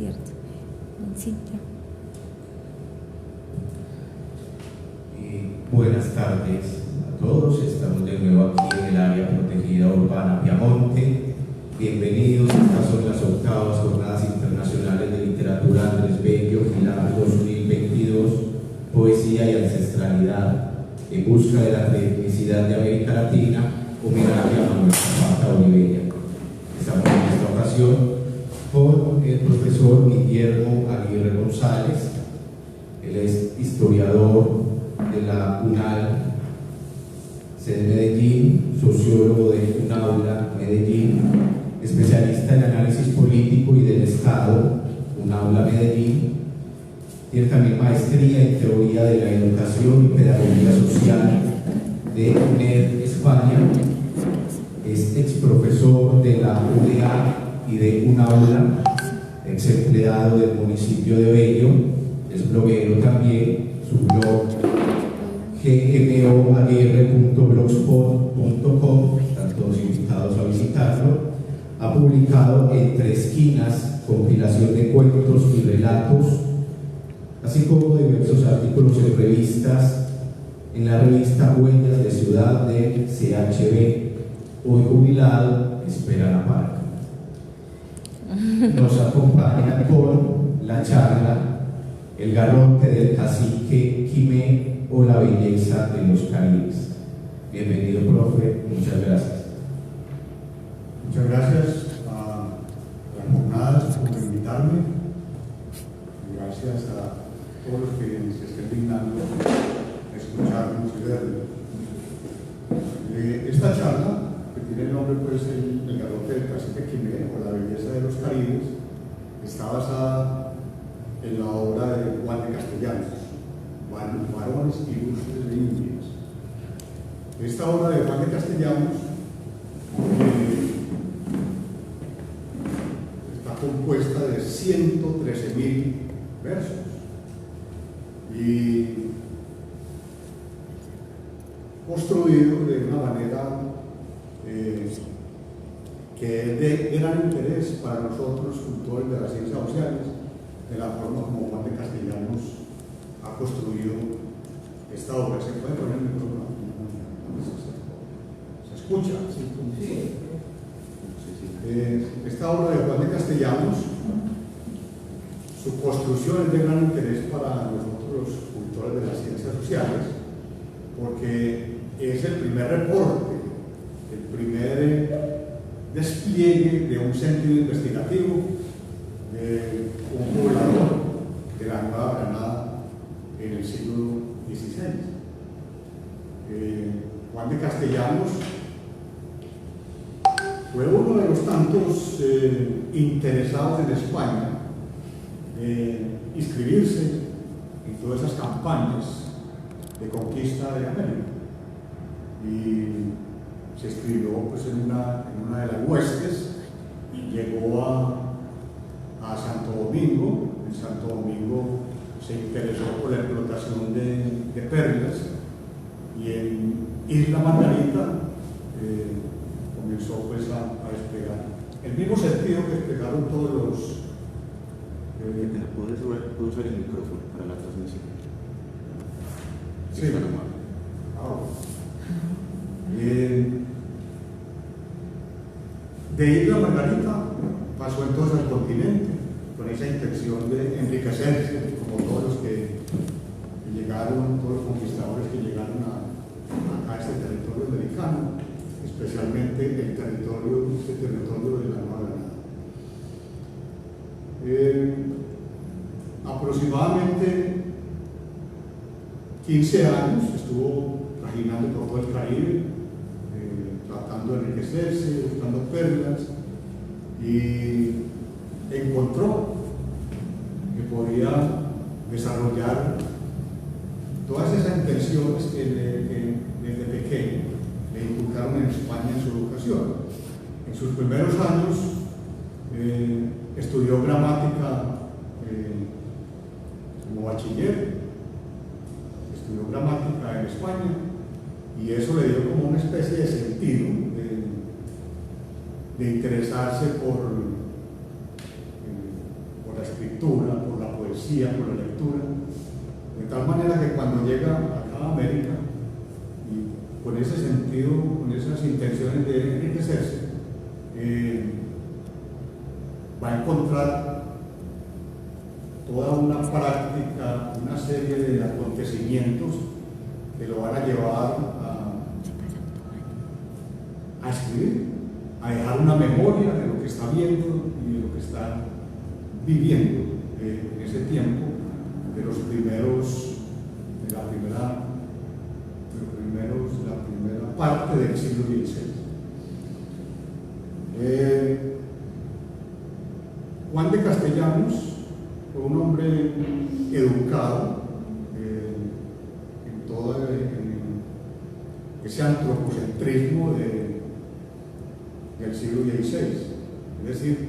cierto. Sí, ya. Buenas tardes a todos. Estamos de nuevo aquí en el área protegida urbana Piamonte. Bienvenidos. Estas son las 8ª Jornadas Internacionales de Literatura Andrés Bello, Pilar 2022, Poesía y Ancestralidad, en busca de la etnicidad de América Latina, homenaje a Manuel Zapata Olivella. Estamos en esta ocasión con el profesor Guillermo Aguirre González. Él es historiador de la UNAL, sede de Medellín, sociólogo de UNAULA Medellín, especialista en análisis político y del Estado, UNAULA Medellín. Tiene también maestría en teoría de la educación y pedagogía social de UNED España. Es ex profesor de la UDA y de UNAULA, ex empleado del municipio de Bello, es bloguero también. Su blog gmoaguirre.blogspot.com, están todos invitados a visitarlo. Ha publicado Entre Esquinas, compilación de cuentos y relatos, así como diversos artículos en revistas, en la revista Huellas de Ciudad de CHB. Hoy jubilado, espera la parca. Nos acompaña con la charla El garrote del cacique Quimé o la belleza de los Caribes. Bienvenido, profe, muchas gracias. Muchas gracias a las jornadas por invitarme. Gracias a todos los que se estén dignando a escucharnos y vernos. Esta charla, que tiene el nombre pues el garrote del cacique Quimé o la belleza de los Caribes, está basada en la obra de Juan de Castellanos, Varones Ilustres de Indias. Esta obra de Juan de Castellanos está compuesta de 113.000 versos y construido de una manera que es de gran interés para nosotros, cultores de las ciencias sociales, de la forma como Juan de Castellanos ha construido esta obra. ¿Se puede poner el micrófono? ¿Se escucha? Sí. Esta obra de Juan de Castellanos, su construcción es de gran interés para nosotros, cultores de las ciencias sociales, porque es el primer reporte, el primer despliegue de un sentido investigativo de un poblador de la Nueva Granada en el siglo XVI. Juan de Castellanos fue uno de los tantos interesados en España inscribirse en todas esas campañas de conquista de América, y se inscribió pues, en una de las huestes y llegó a Santo Domingo. En Santo Domingo se interesó por la explotación de perlas, y en Isla Margarita comenzó pues, a despegar el mismo sentido que despegaron todos los ¿Puedo usar el micrófono para la transmisión? sí. De Isla Margarita pasó entonces al continente con esa intención de enriquecerse, como todos los que llegaron, todos los conquistadores que llegaron a este territorio americano, especialmente este territorio de la Nueva Granada. Aproximadamente 15 años estuvo trajinando por todo el Caribe, tratando de enriquecerse, buscando perlas, y encontró que podía desarrollar todas esas intenciones que desde pequeño le inculcaron en España en su educación. En sus primeros años estudió gramática como bachiller, estudió gramática en España, y eso le dio como una especie de sentido de interesarse por la escritura, por la poesía, por la lectura, de tal manera que cuando llega acá a América, y con ese sentido, con esas intenciones de enriquecerse, va a encontrar toda una práctica, una serie de acontecimientos que lo van a llevar a escribir, a dejar una memoria de lo que está viendo y de lo que está viviendo en ese tiempo de los primeros, de la primera parte del siglo XVI. Juan de Castellanos fue un hombre educado en todo ese antropocentrismo del siglo XVI. Es decir,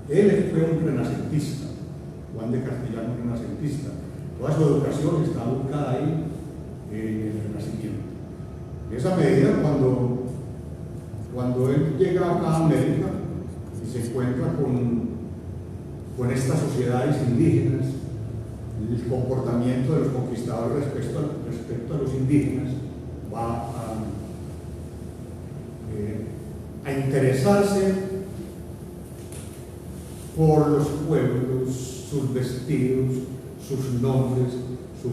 él fue un renacentista, Juan de Castellanos renacentista. Toda su educación está buscada ahí en el Renacimiento. En esa medida, cuando él llega acá a América y se encuentra con estas sociedades indígenas, el comportamiento de los conquistadores respecto a los indígenas, va a interesarse por los pueblos, sus vestidos, sus nombres, su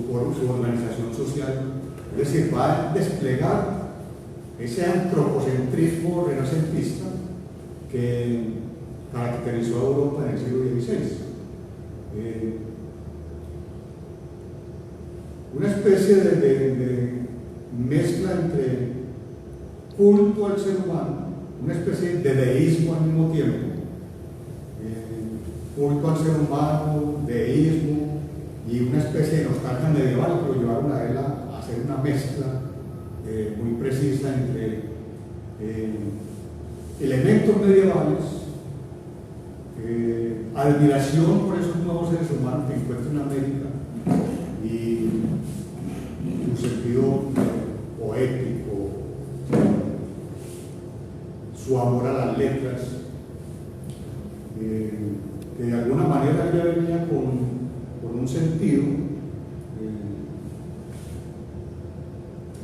organización social. Es decir, va a desplegar ese antropocentrismo renacentista que caracterizó a Europa en el siglo XVI. Una especie de mezcla entre culto al ser humano, una especie de deísmo al mismo tiempo, culto al ser humano, deísmo y una especie de nostalgia medieval que lo llevaron a él a hacer una mezcla muy precisa entre elementos medievales, admiración por esos nuevos seres humanos que encuentra en América y un sentido poético, su amor a las letras, que de alguna manera ya venía con un sentido,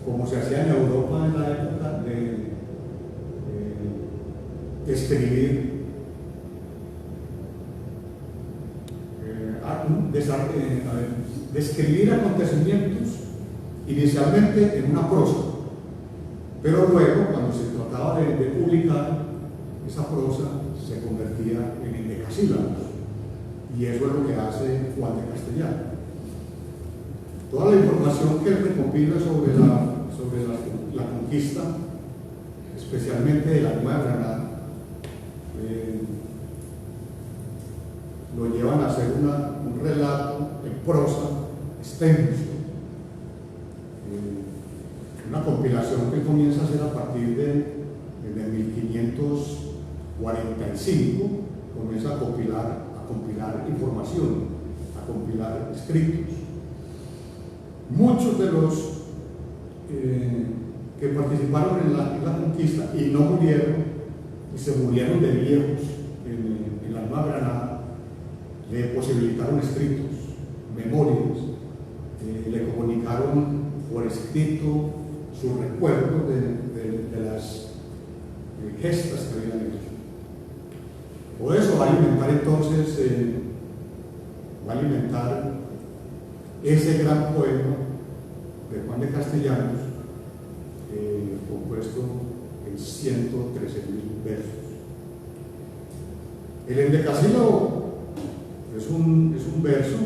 como se hacía en Europa en la época de escribir, de escribir acontecimientos inicialmente en una prosa, pero luego cuando se trataba de publicar, esa prosa se convertía en endecasílabos, y eso es lo que hace Juan de Castellano. Toda la información que él recopila sobre la conquista, especialmente de la Nueva Granada, lo llevan a hacer un relato en prosa extenso, una compilación que él comienza a hacer a partir de 1545, comienza a compilar información, a compilar escritos. Muchos de los que participaron en la conquista y no murieron, y se murieron de viejos en la Nueva Granada, le posibilitaron escritos, memorias, le comunicaron por escrito sus recuerdos de las gestas que habían hecho. Por eso va a alimentar entonces, va a alimentar ese gran poema de Juan de Castellanos, compuesto en 113.000 versos. El endecasílabo es un verso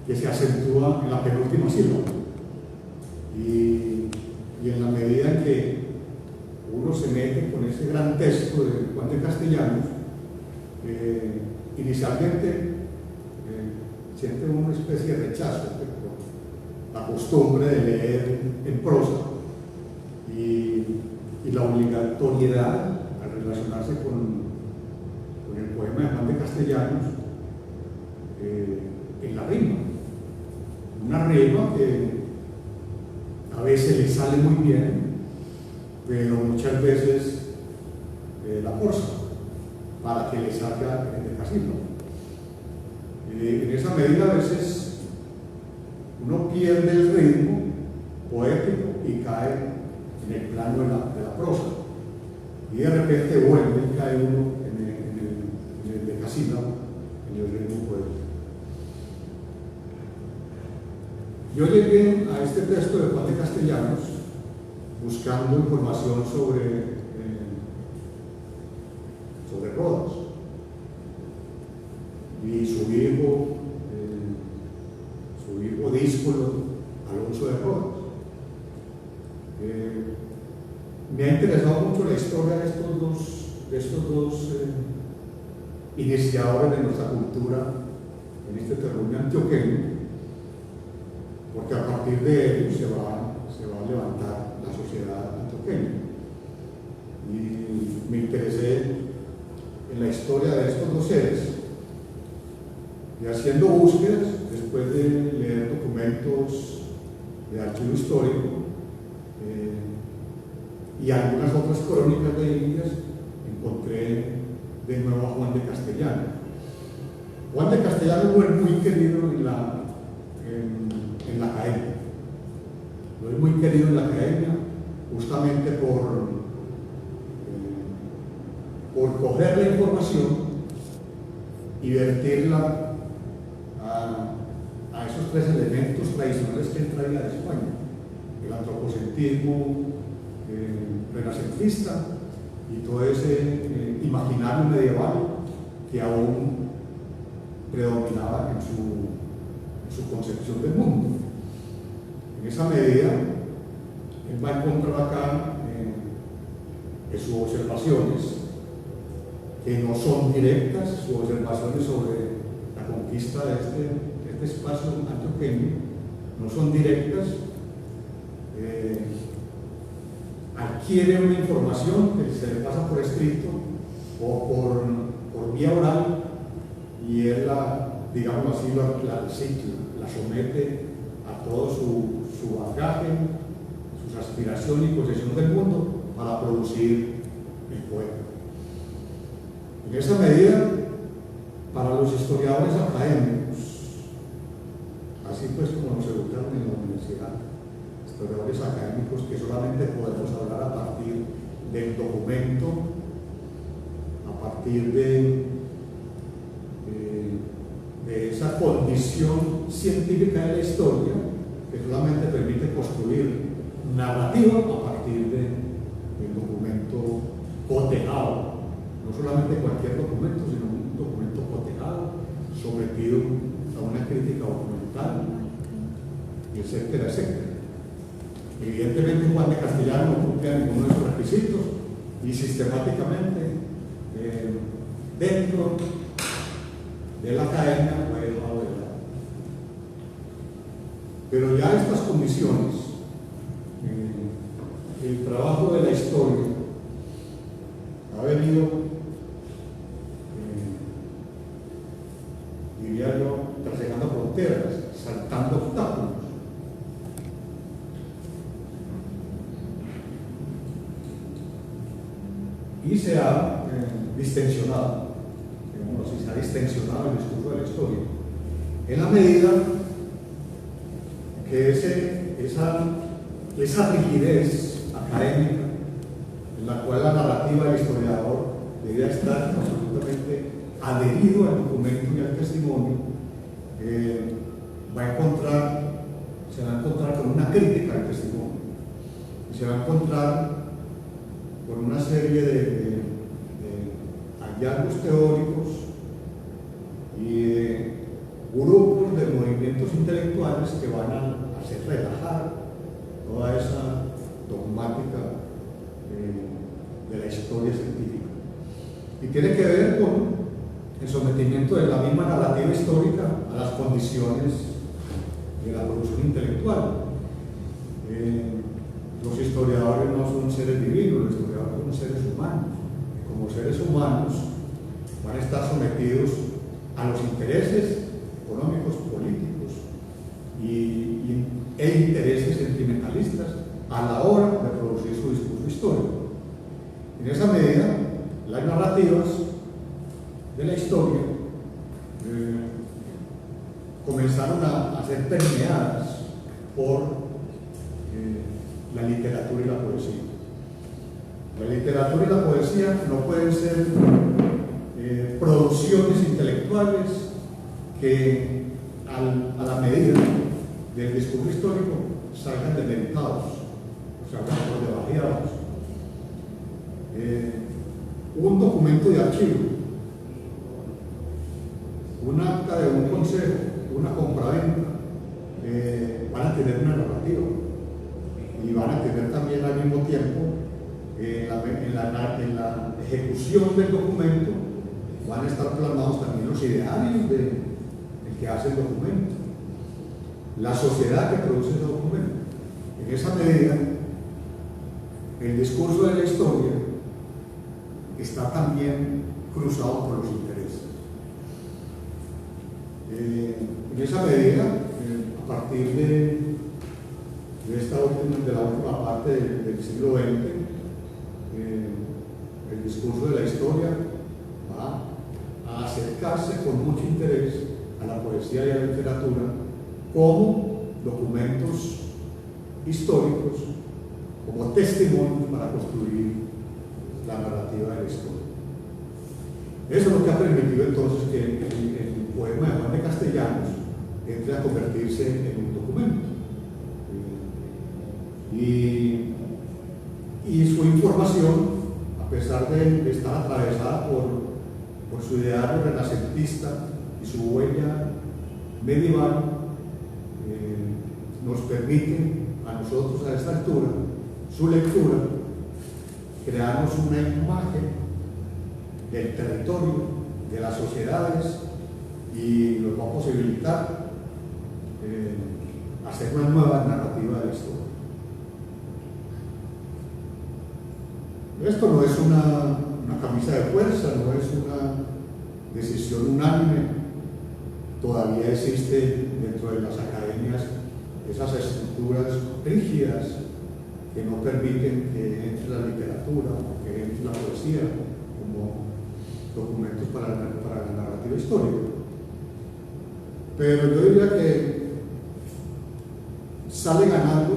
que se acentúa en la penúltima sílaba, y en la medida en que uno se mete con ese gran texto de Juan de Castellanos, inicialmente siente una especie de rechazo por la costumbre de leer en prosa y la obligatoriedad al relacionarse con el poema de Juan de Castellanos en la rima. Una rima que a veces le sale muy bien, pero muchas veces la forza. para que le salga el decasílabo. En esa medida a veces uno pierde el ritmo poético y cae en el plano de la prosa, y de repente vuelve y cae uno en el decasílabo, en el ritmo poético. Yo llegué a este texto de Juan de Castellanos buscando información sobre Rodas y su hijo díscolo Alonso de Rodas. Me ha interesado mucho la historia de estos dos iniciadores de nuestra cultura en este terruño antioqueño, porque a partir de ellos se va a levantar la sociedad antioqueña. Y me interesé en la historia de estos dos seres, y haciendo búsquedas, después de leer documentos de archivo histórico y algunas otras crónicas de Indias, encontré de nuevo a Juan de Castellano. Juan de Castellano fue muy querido en la academia. Lo es muy querido en la academia justamente por coger la información y vertirla a esos tres elementos tradicionales que él traía de España: el antropocentrismo renacentista y todo ese imaginario medieval que aún predominaba en su concepción del mundo. En esa medida, él va a encontrar acá en sus observaciones, que no son directas, sus observaciones sobre la conquista de este espacio antioqueño no son directas, adquiere una información que se le pasa por escrito o por vía oral, y él digamos así, la somete a todo su bagaje, sus aspiraciones y concepción del mundo para producir el poema. En esa medida, para los historiadores académicos, así pues como nos educaron en la universidad, historiadores académicos que solamente podemos hablar a partir del documento, a partir de esa condición científica de la historia que solamente permite construir narrativa a partir del documento cotejado. No solamente cualquier documento, sino un documento cotejado, sometido a una crítica documental, etcétera, etcétera. Evidentemente Juan de Castellano no cumplía ninguno de esos requisitos, y sistemáticamente dentro de la academia fue dejado de lado. Pero ya estas condiciones, el trabajo de la historia ha venido, diría yo, trasegando fronteras, saltando obstáculos. Y se ha distensionado, digamos así, se ha distensionado el discurso de la historia, en la medida que esa rigidez académica, en la cual la narrativa del historiador debía estar absolutamente adherido al documento y al testimonio, se va a encontrar con una crítica al testimonio, y se va a encontrar con una serie de hallazgos teóricos y de grupos de movimientos intelectuales que van a hacer relajar toda esa dogmática de la historia científica. Y tiene que ver con el sometimiento de la misma narrativa histórica a las condiciones de la producción intelectual. Los historiadores no son seres divinos, los historiadores son seres humanos. Y como seres humanos van a estar sometidos a los intereses económicos, políticos e intereses sentimentalistas a la hora de producir su discurso histórico. En esa medida, las narrativas de la historia comenzaron a ser permeadas por la literatura y la poesía. La literatura y la poesía no pueden ser producciones intelectuales que a la medida del discurso histórico salgan delimitados, o sea, debajeados. Un documento de archivo, un acta de un consejo, una compraventa, van a tener una narrativa y van a tener también al mismo tiempo en la ejecución del documento van a estar plasmados también los idearios del que hace el documento, la sociedad que produce el documento. En esa medida, el discurso de la historia está también cruzado por los intereses. En esa medida, a partir de la última parte del siglo XX, el discurso de la historia va a acercarse con mucho interés a la poesía y a la literatura como documentos históricos, como testimonios para construir la narrativa de la historia. Eso es lo que ha permitido entonces que el poema de Juan de Castellanos entre a convertirse en un documento. Y su información, a pesar de estar atravesada por su ideario renacentista y su huella medieval, nos permite a nosotros a esta altura, su lectura, crearnos una imagen del territorio, de las sociedades, y nos va a posibilitar hacer una nueva narrativa de la historia. Esto no es una camisa de fuerza, no es una decisión unánime. Todavía existe dentro de las academias esas estructuras rígidas que no permiten que entre la literatura o que entre la poesía como documentos para la narrativa histórica. Pero yo diría que sale ganando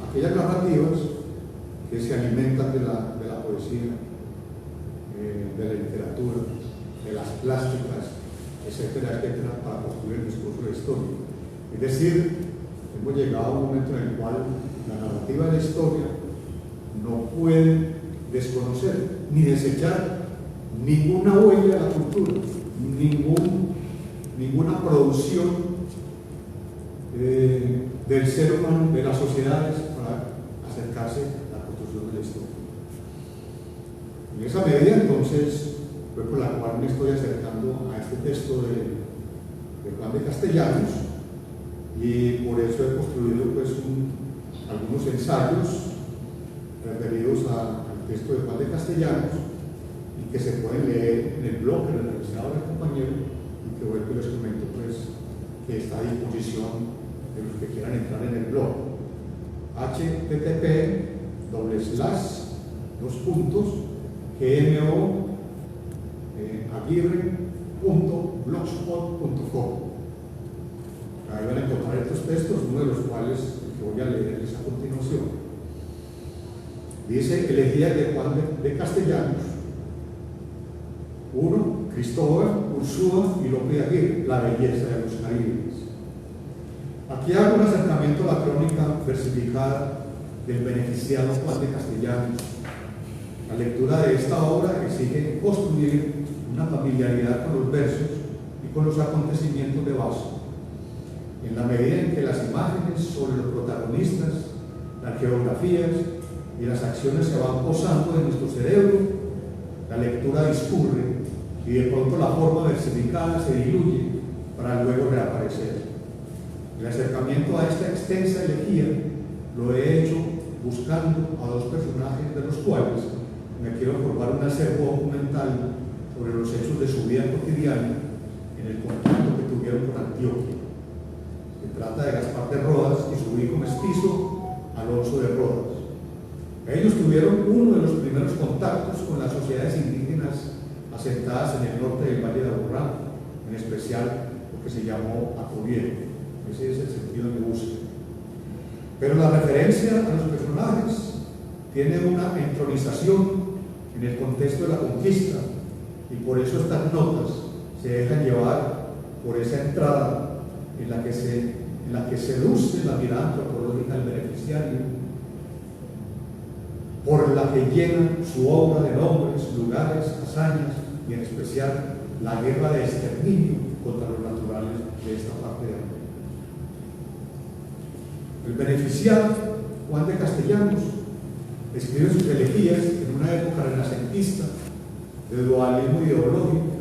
aquellas narrativas que se alimentan de la poesía, de la literatura, de las plásticas, etcétera, etcétera, para construir el discurso de la historia. Es decir, hemos llegado a un momento en el cual la narrativa de la historia no puede desconocer ni desechar ninguna huella de la cultura, ninguna producción del ser humano, de las sociedades, para acercarse a la construcción de la historia. En esa medida, entonces, fue por la cual me estoy acercando a este texto de Juan de Castellanos, y por eso he construido pues, algunos ensayos referidos al texto de Juan de Castellanos y que se pueden leer en el blog que les realizaba el compañero, y que vuelvo y les comento pues, que está a disposición de los que quieran entrar en el blog. http://gmo-aguirre.blogspot.com. Ahí van a encontrar estos textos, uno de los cuales que voy a leerles a continuación. Dice: Elegías de Juan de Castellanos. 1. Cristóbal, Ursúa y Lope de Aguirre, la belleza de los Caribes. Aquí hago un acercamiento a la crónica versificada del beneficiado Juan de Castellanos. La lectura de esta obra exige construir una familiaridad con los versos y con los acontecimientos de base. En la medida en que las imágenes sobre los protagonistas, las geografías y las acciones se van posando en nuestro cerebro, la lectura discurre y de pronto la forma versificada se diluye para luego reaparecer. El acercamiento a esta extensa elegía lo he hecho buscando a dos personajes de los cuales me quiero formar un acervo documental sobre los hechos de su vida cotidiana en el contacto que tuvieron con Antioquia. Se trata de Gaspar de Rodas y su hijo mestizo Alonso de Rodas. Ellos tuvieron uno de los primeros contactos con las sociedades indígenas asentadas en el norte del Valle de Aburrá, en especial lo que se llamó Acovier. Ese es el sentido de búsqueda. Pero la referencia a los personajes tiene una entronización en el contexto de la conquista, y por eso estas notas se dejan llevar por esa entrada en la que seduce la mirada antropológica del beneficiario, por la que llenan su obra de nombres, lugares, hazañas y en especial la guerra de exterminio contra los naturales de esta parte de América. El beneficiado Juan de Castellanos escribe sus elegías en una época renacentista de dualismo ideológico,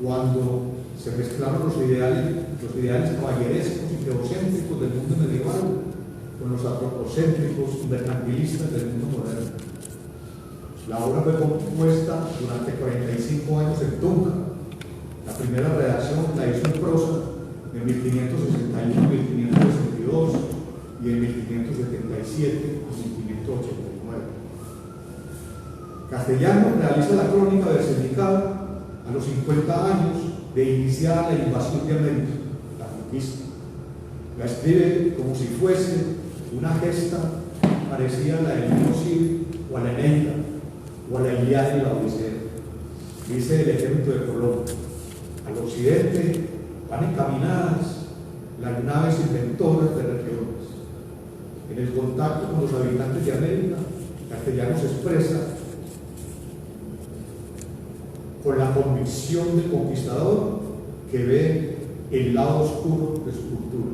cuando se mezclaron los ideales caballerescos y teocéntricos del mundo medieval con los antropocéntricos y mercantilistas del mundo moderno. La obra fue compuesta durante 45 años en Tunja. La primera redacción la hizo en prosa en 1561 y 1562 y en 1577 y 1589. Castellanos realiza la crónica versificada a los 50 años de iniciar la invasión de América, la conquista. La escribe como si fuese una gesta parecida a la del libro Cid o a la Eneida o a la Ilíada y la Odisea. Dice el ejemplo de Colón: al occidente van encaminadas las naves inventoras de regiones. En el contacto con los habitantes de América, Castellanos expresa con la convicción del conquistador que ve el lado oscuro de su cultura.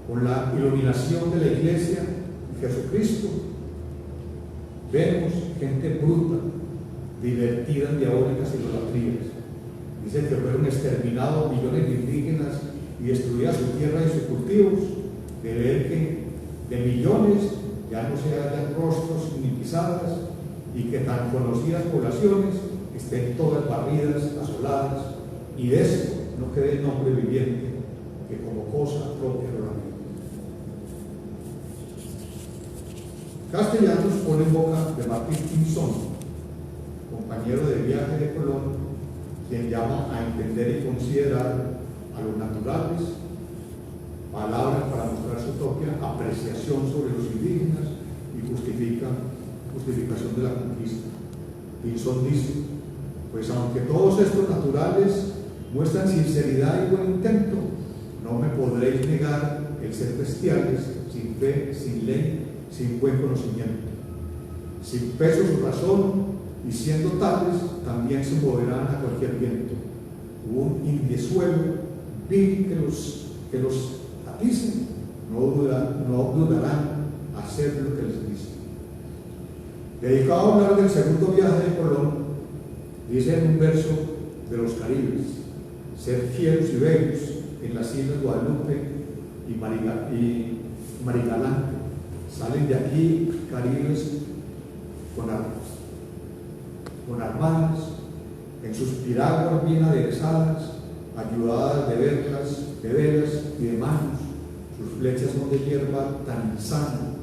Con la iluminación de la Iglesia y Jesucristo, vemos gente bruta, divertida en diabólicas idolatrías. Dice que fueron exterminados millones de indígenas y destruidas su tierra y sus cultivos, de ver que de millones ya no se hallan rostros ni pisadas, y que tan conocidas poblaciones estén todas barridas, asoladas, y de esto no quede nombre viviente que como cosa propia lo lamenta. Castellanos pone en boca de Martín Pinzón, compañero de viaje de Colón, quien llama a entender y considerar a los naturales, palabras para mostrar su propia apreciación sobre los indígenas y justificación de la conquista. Pinzón dice: pues aunque todos estos naturales muestran sinceridad y buen intento, no me podréis negar el ser bestiales, sin fe, sin ley, sin buen conocimiento, sin peso su razón, y siendo tales, también se moverán a cualquier viento. Un indiesuelo vil que los aticen, no dudarán a hacer lo que les dice. Dedicado a hablar del segundo viaje de Colón, dice en un verso de los Caribes: ser fieros y bellos en las islas Guadalupe y Marigalante. Salen de aquí caribes con armadas, en sus piraguas bien aderezadas, ayudadas de velas y de manos. Sus flechas son de hierba tan sana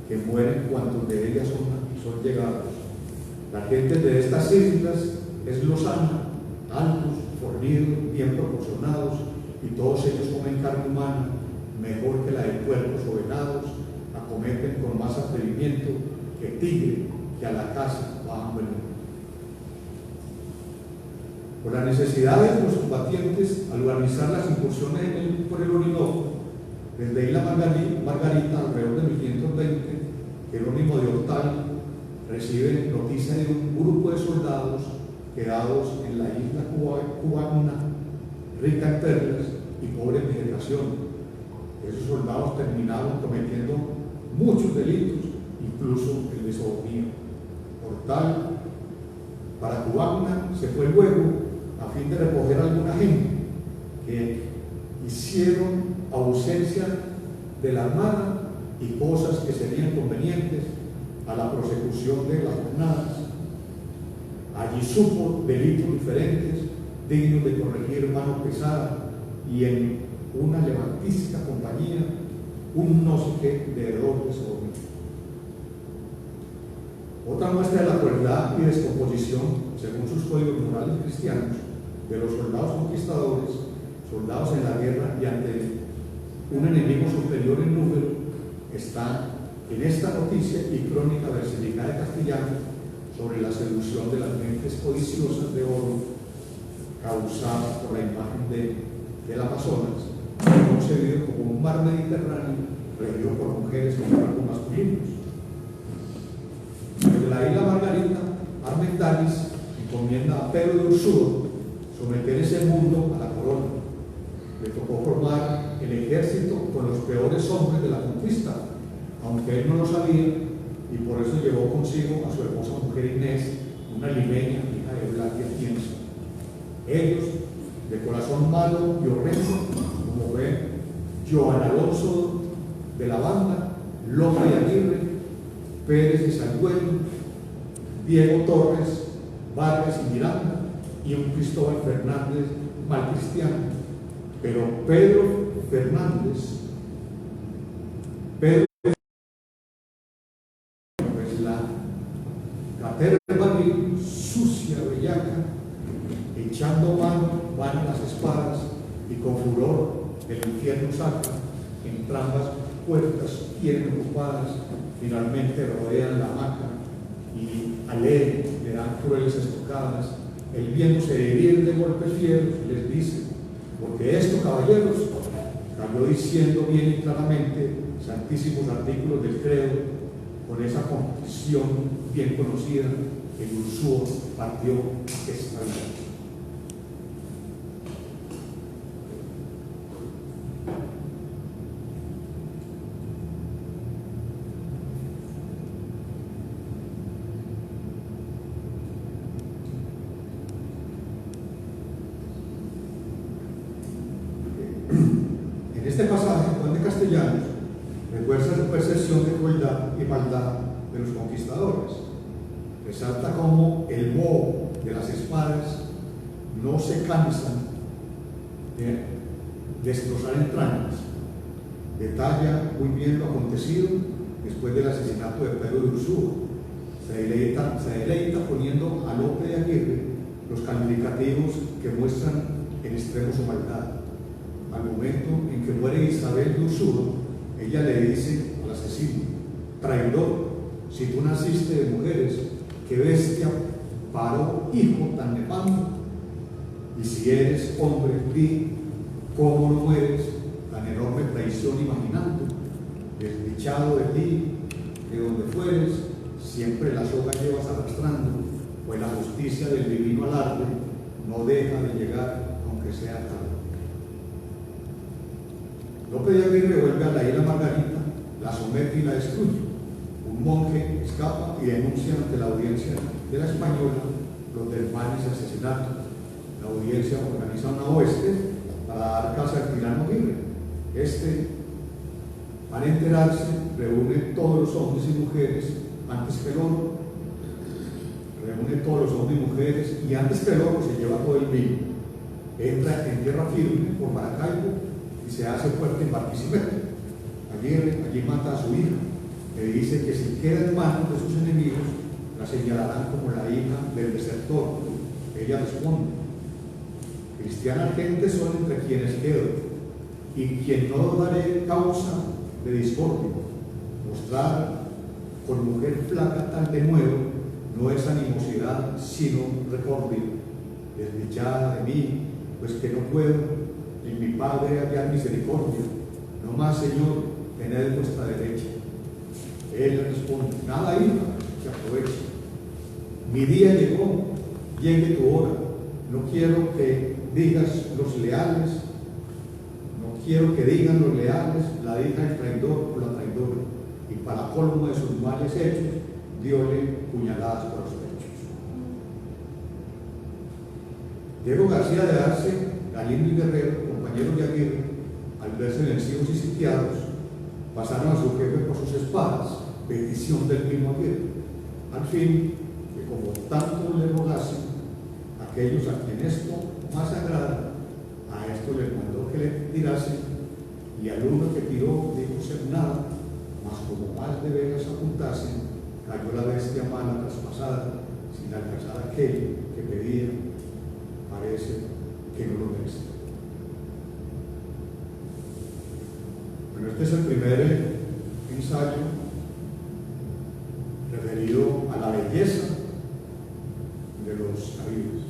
que mueren cuantos de ellas son llegados. La gente de estas islas es lozana, altos, fornidos, bien proporcionados, y todos ellos comen carne humana mejor que la de puercos o venados, acometen con más atrevimiento que tigre que a la caza va a venir. Por las necesidades de los combatientes, al organizar las incursiones por el Orinoco, desde Isla Margarita, alrededor de 1520, Jerónimo de Hortal recibe noticia de un grupo de soldados quedados en la isla cubana, rica en perlas y pobre en vegetación. Esos soldados terminaron cometiendo muchos delitos, incluso el de sodomía. Hortal, para Cubagna, se fue luego a fin de recoger a alguna gente que hicieron ausencia de la armada y cosas que serían convenientes a la prosecución de las jornadas. Allí supo delitos diferentes, dignos de corregir mano pesada, y en una levantísima compañía un no sé qué de hedor de sodomía. Otra muestra de la crueldad y descomposición, según sus códigos morales cristianos, de los soldados conquistadores, soldados en la guerra y ante un enemigo superior en número, está en esta noticia y crónica versificada de Castellano sobre la seducción de las mentes codiciosas de oro causada por la imagen del Amazonas, concebido como un mar Mediterráneo regido por mujeres con cuerpos masculinos. Desde la isla Margarita, Armendáriz encomienda a Pedro de Ursúa someter ese mundo a la corona. Le tocó formar el ejército con los peores hombres de la conquista, aunque él no lo sabía, y por eso llevó consigo a su hermosa mujer Inés, una limeña, hija de Eulalia Tienzo. Ellos, de corazón malo y horrendo, como ven, Joan Alonso de la Banda, López de Aguirre, Pérez de Sangüeno, Diego Torres, Vargas y Miranda, y un Cristóbal Fernández malcristiano. Pero Pedro Fernández, pues la caterva sucia, bellaca, echando mano, van a las espadas y con furor el infierno saca, entrambas puertas tienen ocupadas, finalmente rodean la hamaca y al él le dan crueles estocadas. Él viéndose herir de golpes fieros les dice: porque esto, caballeros, cayó diciendo bien y claramente santísimos artículos del credo, con esa confesión bien conocida, que Ursúa partió esta vida. En este pasaje, Juan de Castellanos refuerza su percepción de crueldad y maldad de los conquistadores. Resalta cómo el moho de las espadas no se cansan de destrozar entrañas. Detalla muy bien lo acontecido después del asesinato de Pedro de Ursúa. Se deleita poniendo a Lope de Aguirre los calificativos que muestran en extremo su maldad. Al momento en que muere Isabel de Ursúa, ella le dice al asesino: traidor, si tú naciste de mujeres, qué bestia paró hijo tan nefando, y si eres hombre, di cómo no mueres tan enorme traición imaginando. Desdichado de ti, de donde fueres, siempre la soga llevas arrastrando, pues la justicia del divino alarde no deja de llegar, aunque sea tarde. Lope de Aguirre vuelve a la isla Margarita, la somete y la destruye. Un monje escapa y denuncia ante la audiencia de la española los desmanes y asesinatos. La audiencia organiza una oeste para dar casa al tirano Aguirre. Para enterarse, reúne todos los hombres y mujeres antes que el oro. Reúne todos los hombres y mujeres y antes que el oro se lleva todo el vino. Entra en tierra firme por Maracaibo y se hace fuerte en Barquisimeto. Allí mata a su hija. Le dice que si queda en manos de sus enemigos, la señalarán como la hija del desertor. Ella responde: cristianas gentes son entre quienes quedo, y quien no daré causa de discordia. Mostrar con mujer flaca tal de nuevo no es animosidad, sino recordio. Desdichada de mí, pues que no puedo en mi Padre hallar misericordia. No más, Señor, tened vuestra derecha. Él responde: nada, hija, que aproveche. Mi día llegó, llegue tu hora. No quiero que digas los leales, no quiero que digan los leales, la hija del traidor o la traidora. Y para colmo de sus males hechos, diole puñaladas por los pechos. Diego García de Arce, Galindo y Guerrero, compañeros de Aguirre, al verse vencidos y sitiados, pasaron a su jefe por sus espadas, petición del mismo Aguirre. Al fin, que como tanto le rogasen, aquellos a quien esto más agrada, a esto les mandó que le tirasen, y al uno que tiró dijo ser nada, mas como más de veras apuntasen, cayó la bestia mala traspasada, sin alcanzar aquel que pedía, parece que no lo merece. Bueno, este es el primer ensayo referido a la belleza de los Caribes.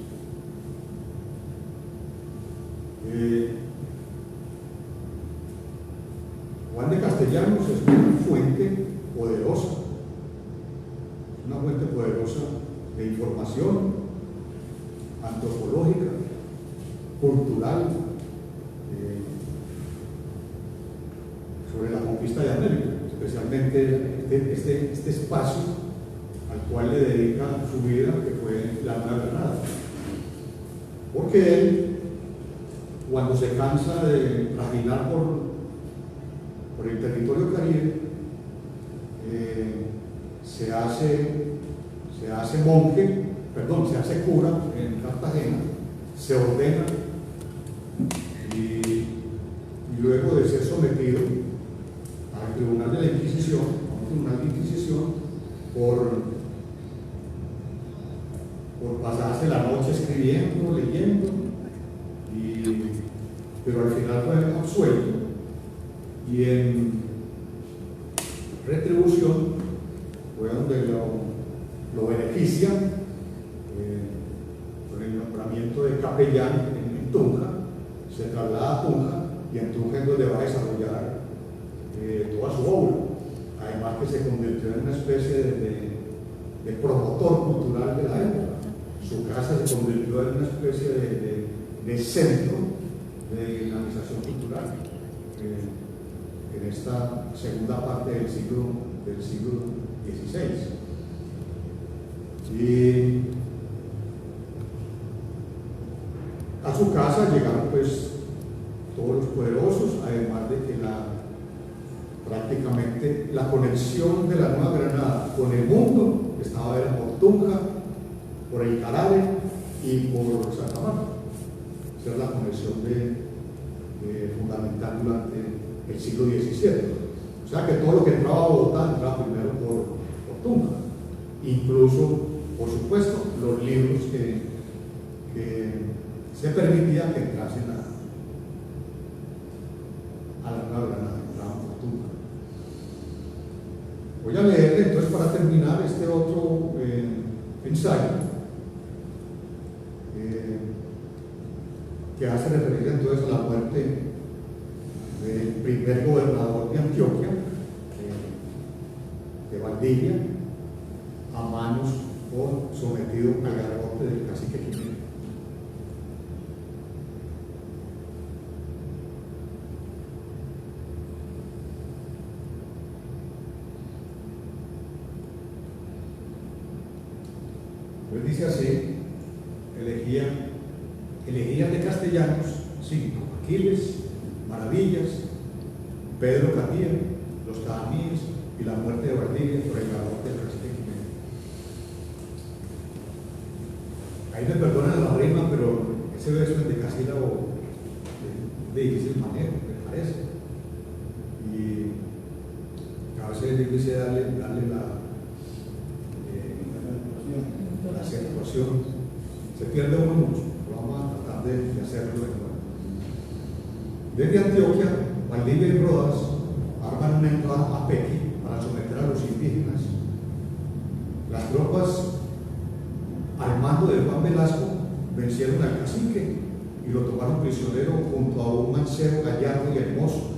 Juan de Castellanos es una fuente poderosa, de información antropológica, cultural, sobre la conquista de América, especialmente este espacio al cual le dedica su vida, que fue la Nueva Granada. Porque él, cuando se cansa de trajinar por el territorio caribe, se hace cura en Cartagena, se ordena y luego de ser sometido al tribunal de la Inquisición, por pasarse la noche escribiendo, leyendo, pero al final fue absuelto y en retribución fue donde lo benefician con el nombramiento de capellán en Tunja. Se traslada a Tunja y en Tunja es donde va a desarrollar toda su obra, además que se convirtió en una especie de promotor cultural de la época. Su casa se convirtió en una especie de centro de dinamización cultural en esta segunda parte del siglo XVI. Y a su casa llegaron pues todos los poderosos, además de que prácticamente la conexión de la Nueva Granada con el mundo estaba por Tunja, por el Carare y por Santa Marta. Esa es la conexión fundamental durante el siglo XVII. O sea que todo lo que entraba a Bogotá entraba primero por Tunja. Incluso, por supuesto, los libros que se permitía que entrasen a la Nueva Granada, entraban por Tunja. Voy a leer entonces, para terminar, este otro ensayo que hace referencia entonces a la muerte del primer gobernador de Antioquia, de Valdivia, a manos o sometido al garrote del cacique Quimero. Pues dice así: elegían de Castellanos 5: Aquiles, Maravillas, Pedro Catía, los Cahamíes y la muerte de Valdivia por el garrote del cacique Quimero. Ahí me perdonan la rima, pero ese verso es de casílabo de difícil manejo, me parece. Y a veces es difícil darle la acentuación. Se pierde uno mucho, pero vamos a tratar de hacerlo de nuevo. Desde Antioquia, Valdivia y Rodas arman una entrada a Pequi para someter a los indígenas. Las tropas al mando de Juan Velasco vencieron al cacique y lo tomaron prisionero junto a un mancebo gallardo y hermoso.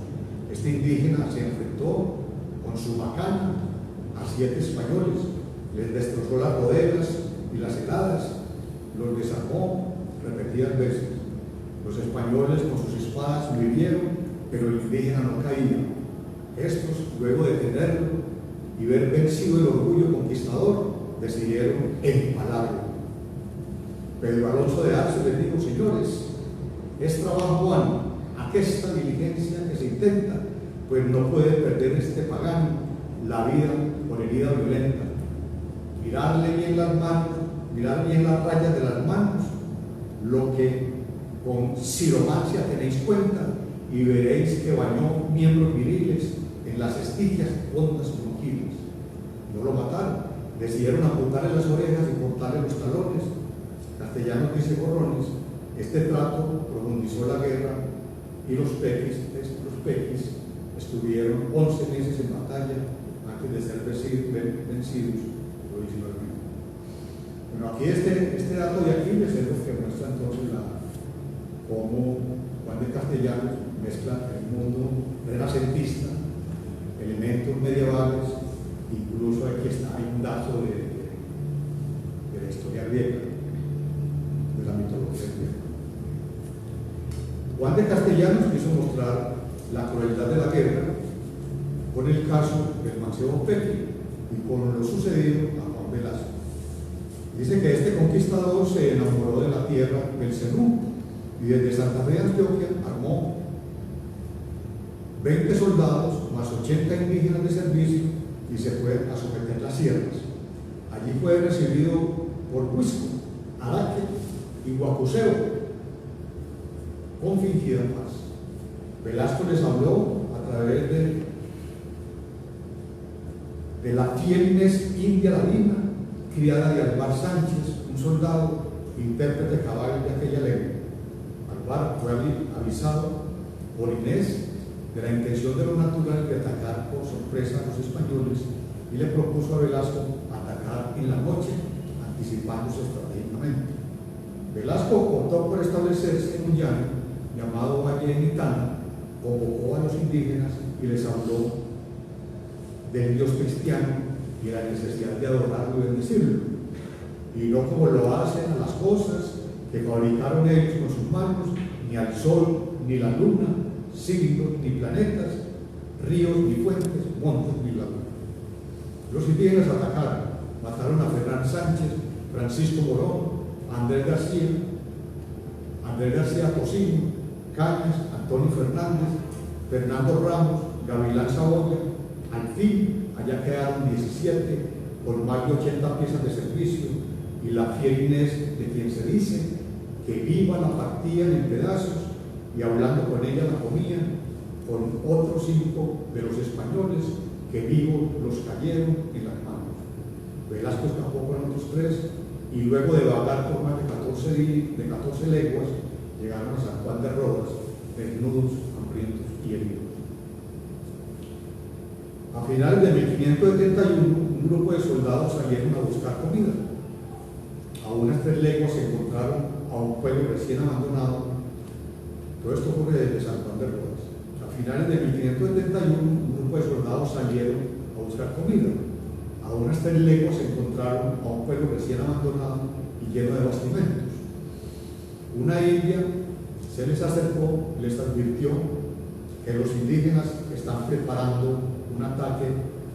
Este indígena se enfrentó con su macana a 7 españoles, les destrozó las bodegas y las heladas, los desarmó repetidas veces. Los españoles con sus espadas lo hirieron, pero el indígena no caía. Estos, luego de tenerlo y ver vencido el orgullo conquistador, decidieron empalarlo. Pedro Alonso de Arce les dijo: señores, es trabajo vano aquesta diligencia que se intenta, pues no puede perder este pagano la vida por herida violenta. Mirarle bien las manos, mirar bien las rayas de las manos, lo que con siromancia tenéis cuenta, y veréis que bañó miembros viriles en las estigias hondas bronquiles. No lo mataron, decidieron amputarle las orejas y cortarle los talones. Castellanos dice Gorrones, este trato profundizó la guerra y los pequis estuvieron 11 meses en batalla antes de ser vencidos por 19. Bueno, aquí este dato de Aquiles es lo que muestra entonces cómo Juan de Castellanos mezcla el mundo renacentista, elementos medievales, incluso aquí hay un dato de la historia griega, de la mitología griega. Juan de Castellanos quiso mostrar la crueldad de la guerra con el caso del mancebo Pequi y con lo sucedido a Juan Velasco. Dice que este conquistador se enamoró de la tierra del Cenú y desde Santa Fe de Antioquia armó 20 soldados más 80 indígenas de servicio y se fue a someter las sierras. Allí fue recibido por Huisco, Araque y Guacuseo con fingida paz. Velasco les habló a través de la fiel Inés India Ladina, criada de Alvar Sánchez, un soldado intérprete cabal de aquella lengua. Alvar fue avisado por Inés de la intención de lo natural de atacar por sorpresa a los españoles y le propuso a Velasco atacar en la noche, anticipándose estratégicamente. Velasco optó por establecerse en un llano llamado Valle de Nitana, convocó a los indígenas y les habló del Dios cristiano y la necesidad de adorarlo y bendecirlo, y no como lo hacen a las cosas que fabricaron ellos con sus manos, ni al sol, ni la luna, signos, ni planetas, ríos, ni fuentes, montes, ni lagunas. Los indígenas atacaron, mataron a Ferran Sánchez, Francisco Morón, Andrés García Tocino, Cañas, Antonio Fernández, Fernando Ramos, Gavilán Saboya. Al fin, allá quedaron 17 con más de 80 piezas de servicio y la fiel Inés, de quien se dice que viva la partían en pedazos y hablando con ella la comían, con otros 5 de los españoles que vivos los cayeron en las manos. Velasco escapó con otros 3 y luego de vagar por más de 14 leguas llegaron a San Juan de Rodas, desnudos, hambrientos y heridos. A finales de 1571, un grupo de soldados salieron a buscar comida. A unas 3 leguas se encontraron a un pueblo recién abandonado. Todo esto ocurre desde San Juan de Rodas. A finales de 1571, un grupo de soldados salieron a buscar comida. A unas 3 leguas se encontraron a un pueblo recién abandonado y lleno de bastimentos. Una india se les acercó y les advirtió que los indígenas están preparando un ataque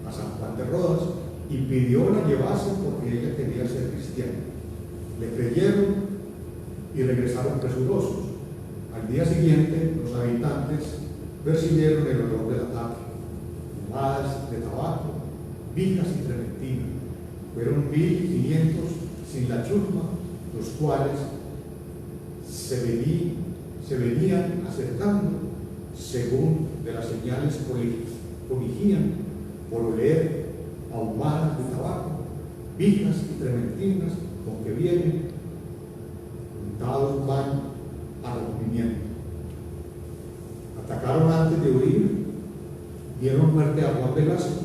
a San Juan de Rodas y pidió la llevasen porque ella quería ser cristiana. Le creyeron y regresaron presurosos. Al día siguiente, los habitantes percibieron el olor del ataque, humadas de tabaco, vijas y trementina. Fueron 1500 sin la chusma, los cuales se venían acercando según de las señales corrigían por oler ahumadas de tabaco, vijas y trementinas con que vienen untados van a rompimiento. Atacaron antes de huir, dieron muerte a Juan Velasco,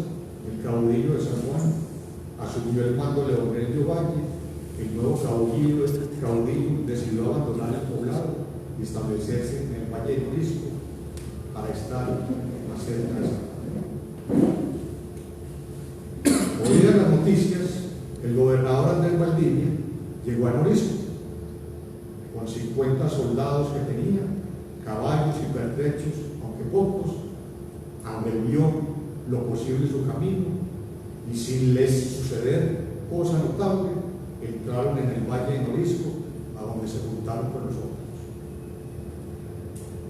el caudillo de San Juan, asumió el mando Leonel de Ovalle. El nuevo caudillo decidió abandonar el poblado y establecerse en el Valle de Morisco para estar más cerca de San Juan. Oídas las noticias, el gobernador Andrés Valdivia llegó a Morisco con 50 soldados que tenía, caballos y pertrechos, aunque pocos, abrevió lo posible su camino y sin les suceder cosa notable, entraron en el Valle de Morisco, a donde se juntaron con los otros.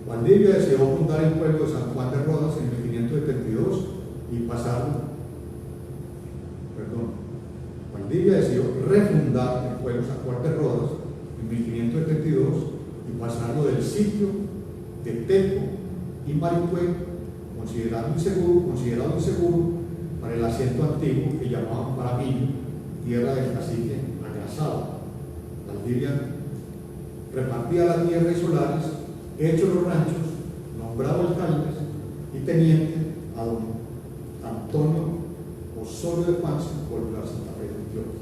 Valdivia deseó fundar el pueblo de San Juan de Rodas en 1572 y Valdivia decidió refundar el pueblo de San Juan de Rodas en 1572 y pasarlo del sitio de Teco y Maricué, considerado inseguro para el asiento antiguo que llamaban Paramillo, tierra del cacique Agrasado. Valdivia repartía la tierra y solares, hecho los ranchos, nombrado alcaldes y teniente a don Antonio Osorio de Paz por la Santa Fe de Antioquia.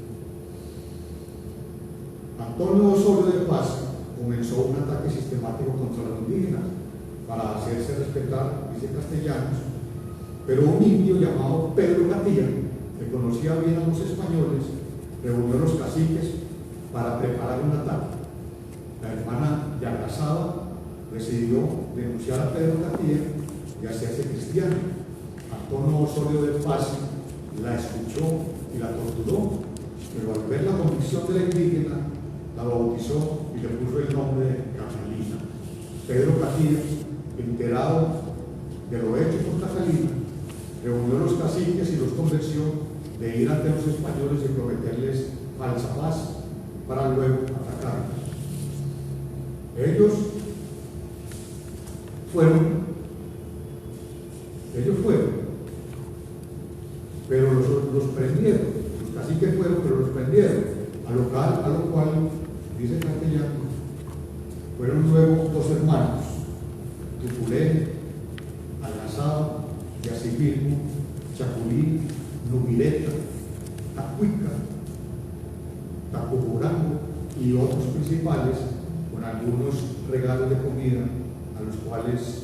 Antonio Osorio de Paz comenzó un ataque sistemático contra los indígenas para hacerse respetar, dice Castellanos, pero un indio llamado Pedro Gatía, que conocía bien a los españoles, reunió a los caciques para preparar un ataque. La hermana de Agrasado decidió denunciar a Pedro Gatía y hacerse cristiano. Antonio Osorio de Paz la escuchó y la torturó, pero al ver la convicción de la indígena, la bautizó y le puso el nombre de Catalina. Pedro Gatía, enterado de lo hecho por Catalina, reunió a los caciques y los convenció de ir ante los españoles y prometerles falsa paz para luego atacarlos. Ellos fueron, pero los prendieron. Los caciques fueron, pero los prendieron. A lo cual, dice Castellano, fueron luego dos hermanos, Tupulé, Agrasado, Yacipilmo, Chapulí, Nubileta, Tacuica, Tacuburango y otros principales, con algunos regalos de comida a los cuales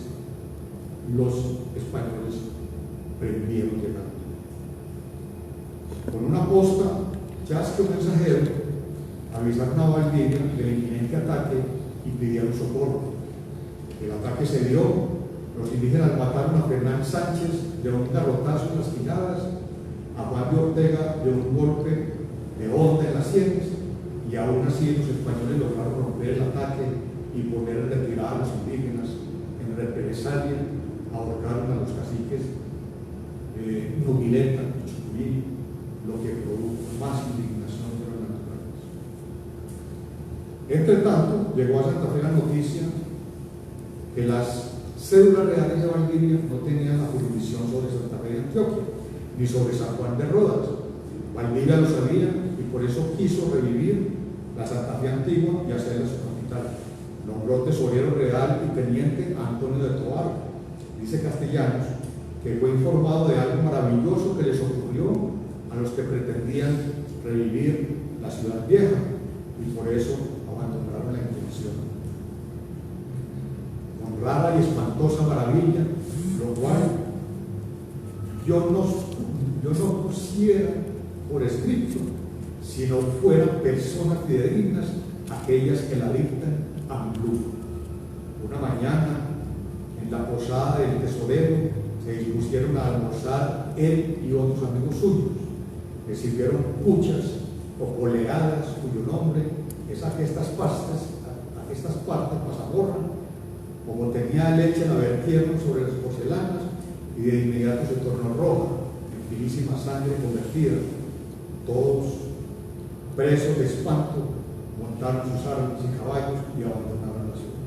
los españoles prendieron de camino. Con una posta, chasque un mensajero, avisaron a Valdivia del inminente ataque y pidieron socorro. El ataque se dio, los indígenas mataron a Fernán Sánchez de un garrotazo en las quinadas, a Juan de Ortega de un golpe de honda en las sienes, y aún así los españoles lograron romper el ataque y poner en retirada a los indígenas. En represalia ahorcaron a los caciques Nubileta y Chucurí, lo que produjo más indignación de los naturales. Entre tanto, llegó a Santa Fe la noticia que las cédulas reales de Valdivia no tenían la jurisdicción sobre Santa Fe de Antioquia, ni sobre San Juan de Rodas. Valdivia lo sabía y por eso quiso revivir la Santa Fe antigua y hacerla su capital. Nombró tesorero real y teniente a Antonio de Tobar. Dice Castellanos que fue informado de algo maravilloso que les ocurrió a los que pretendían revivir la ciudad vieja y por eso abandonaron la intención. Con rara y espantosa maravilla, lo cual yo no pusiera por escrito, si no fueran personas fidedignas aquellas que la dictan a mi luz. Una mañana, en la posada del tesorero, se dispusieron a almorzar él y otros amigos suyos. Le sirvieron puchas o coleadas, cuyo nombre es a estas partes mazamorra. Como tenía leche, la vertieron sobre las porcelanas y de inmediato se tornó roja, en finísima sangre convertida. Todos, presos de espanto, montaron sus armas y caballos y abandonaron la ciudad.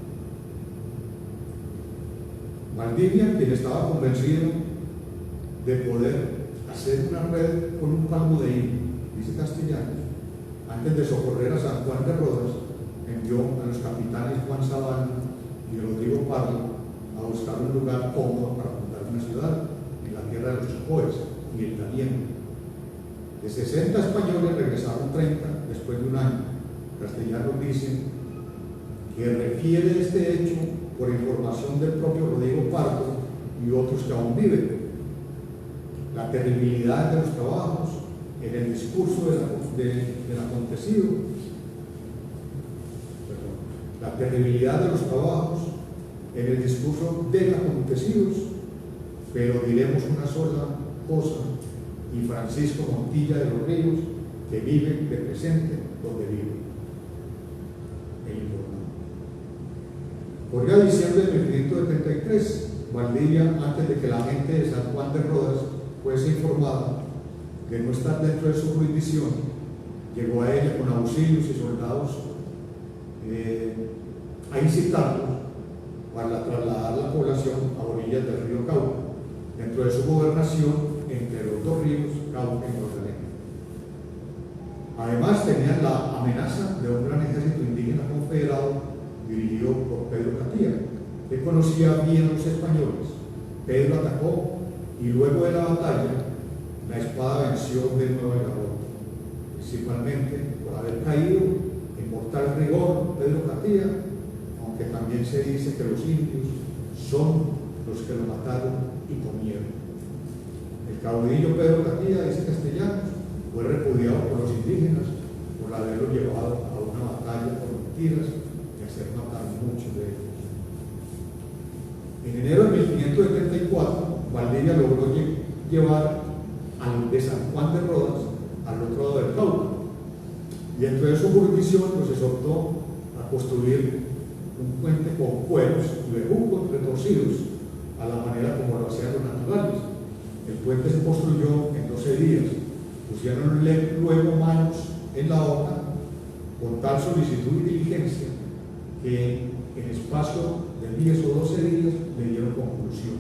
Valdivia, quien estaba convencido de poder hacer una red con un palmo de hilo, dice Castellanos, antes de socorrer a San Juan de Rodas, envió a los capitanes Juan Sabana y Rodrigo Pardo a buscar un lugar cómodo para fundar una ciudad en la tierra de los Chocoes y el Daniel. De 60 españoles regresaron 30 después de un año. Castellanos dice que refiere este hecho por información del propio Rodrigo Pardo y otros que aún viven. La terribilidad de los trabajos en el discurso del acontecido, la terribilidad de los trabajos en el discurso de acontecidos, pero diremos una sola cosa, y Francisco Montilla de los Ríos, que vive de presente donde vive. El informó. Corría diciembre de 1573, Valdivia, antes de que la gente de San Juan de Rodas fuese informada de no estar dentro de su jurisdicción, llegó a ella con auxilios y soldados a incitarlos para trasladar la población a orillas del río Cauca, dentro de su gobernación entre los dos ríos, Cauca y Magdalena. Además, tenían la amenaza de un gran ejército indígena confederado dirigido por Pedro Catía, que conocía bien a los españoles. Pedro atacó y luego de la batalla, la espada venció de nuevo el garrote, principalmente por haber caído en mortal rigor Pedro Catía, aunque también se dice que los indios son los que lo mataron y comieron. El caudillo Pedro Catía, dice Castellanos, fue repudiado por los indígenas por haberlo llevado a una batalla por mentiras y hacer matar muchos de ellos. En enero de 1574, Valdivia logró llevar de San Juan de Rodas al otro lado del Cauca, y dentro de su jurisdicción pues, se exhortó a construir un puente con cueros y bejucos retorcidos a la manera como lo hacían los naturales. El puente se construyó en 12 días. Pusieron luego manos en la obra con tal solicitud y diligencia que en espacio de 10 o 12 días le dieron conclusión.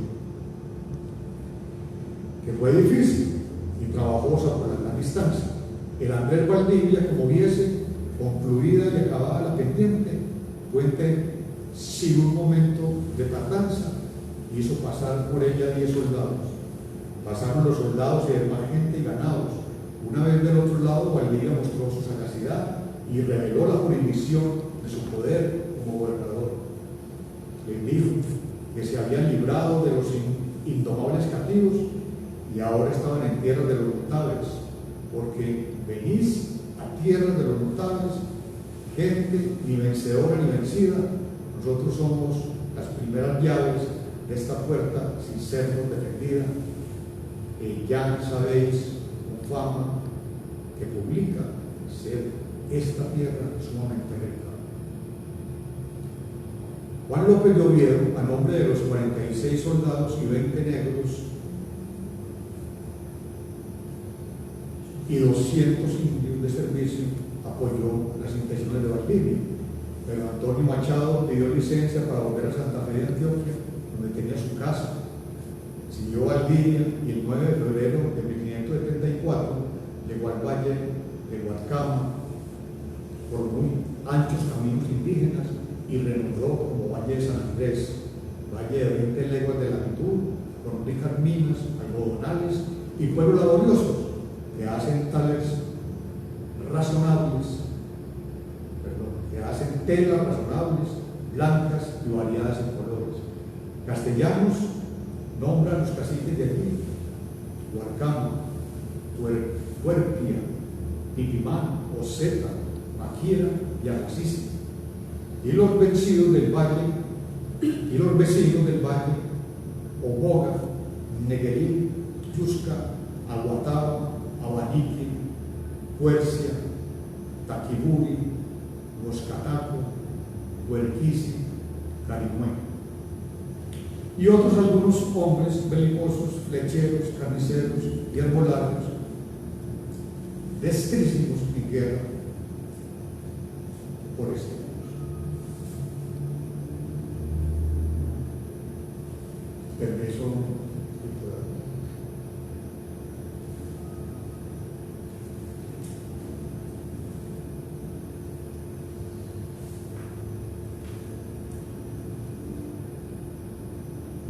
Que fue difícil y trabajosa por la gran distancia. El Andrés Valdivia, como viese concluida y acabada la pendiente, puente sin un momento de tardanza, hizo pasar por ella 10 soldados. Pasaron los soldados y demás gente y ganados. Una vez del otro lado, Valdivia mostró su sagacidad y reveló la jurisdicción de su poder como gobernador. Les dijo que se habían librado de los indomables cautivos y ahora estaban en tierra de los notables, porque venís a tierra de los notables, gente ni vencedora ni vencida. Nosotros somos las primeras llaves de esta puerta sin sernos defendida. Ya sabéis con fama que publica ser esta tierra sumamente rica. Juan López de Oviedo, a nombre de los 46 soldados y 20 negros y 200 indios de servicio, apoyó las intenciones de Valdivia. Pero Antonio Machado pidió licencia para volver a Santa Fe de Antioquia, donde tenía su casa. Siguió Valdivia y el 9 de febrero de 1574 llegó al valle de Huarcama por muy anchos caminos indígenas y renombró como Valle de San Andrés, valle de 20 leguas de latitud, con ricas minas, algodonales y pueblos laboriosos que hacen telas razonables, blancas y variadas en colores. Castellanos nombra a los caciques de aquí: Huarcama, Huerpia, Pipimán, Oceta, Maquira y Aracista. Y los vecinos del valle, Oboga, Neguerí, Yusca, Aguataba, Abanique, Huercia, Taquiburi, Moscataco, Huerquisi, Carimue. Y otros algunos hombres belicosos, flecheros, carniceros y arbolarios, destrísimos en guerra por este mundo. Permiso.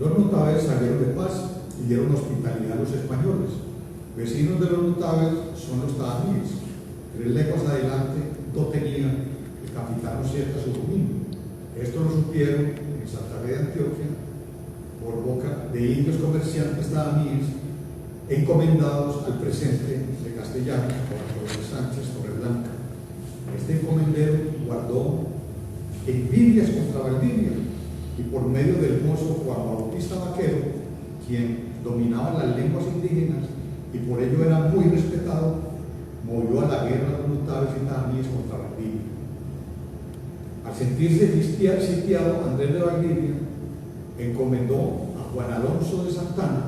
Los notables salieron de paz y dieron hospitalidad a los españoles. Vecinos de los notables son los taamíes. 3 leguas adelante, Totenía, el capitán Ocieta Surumín. Esto lo supieron en Santa Fe de Antioquia por boca de indios comerciantes taamíes encomendados al presente de Castellanos por Antonio Sánchez Torreblanca. Este encomendero guardó envidias contra Valdivia y por medio del mozo Juan Bautista Vaquero, quien dominaba las lenguas indígenas y por ello era muy respetado, movió a la guerra de los notables y taamíes contra Valdivia. Al sentirse sitiado, Andrés de Valdivia encomendó a Juan Alonso de Santana,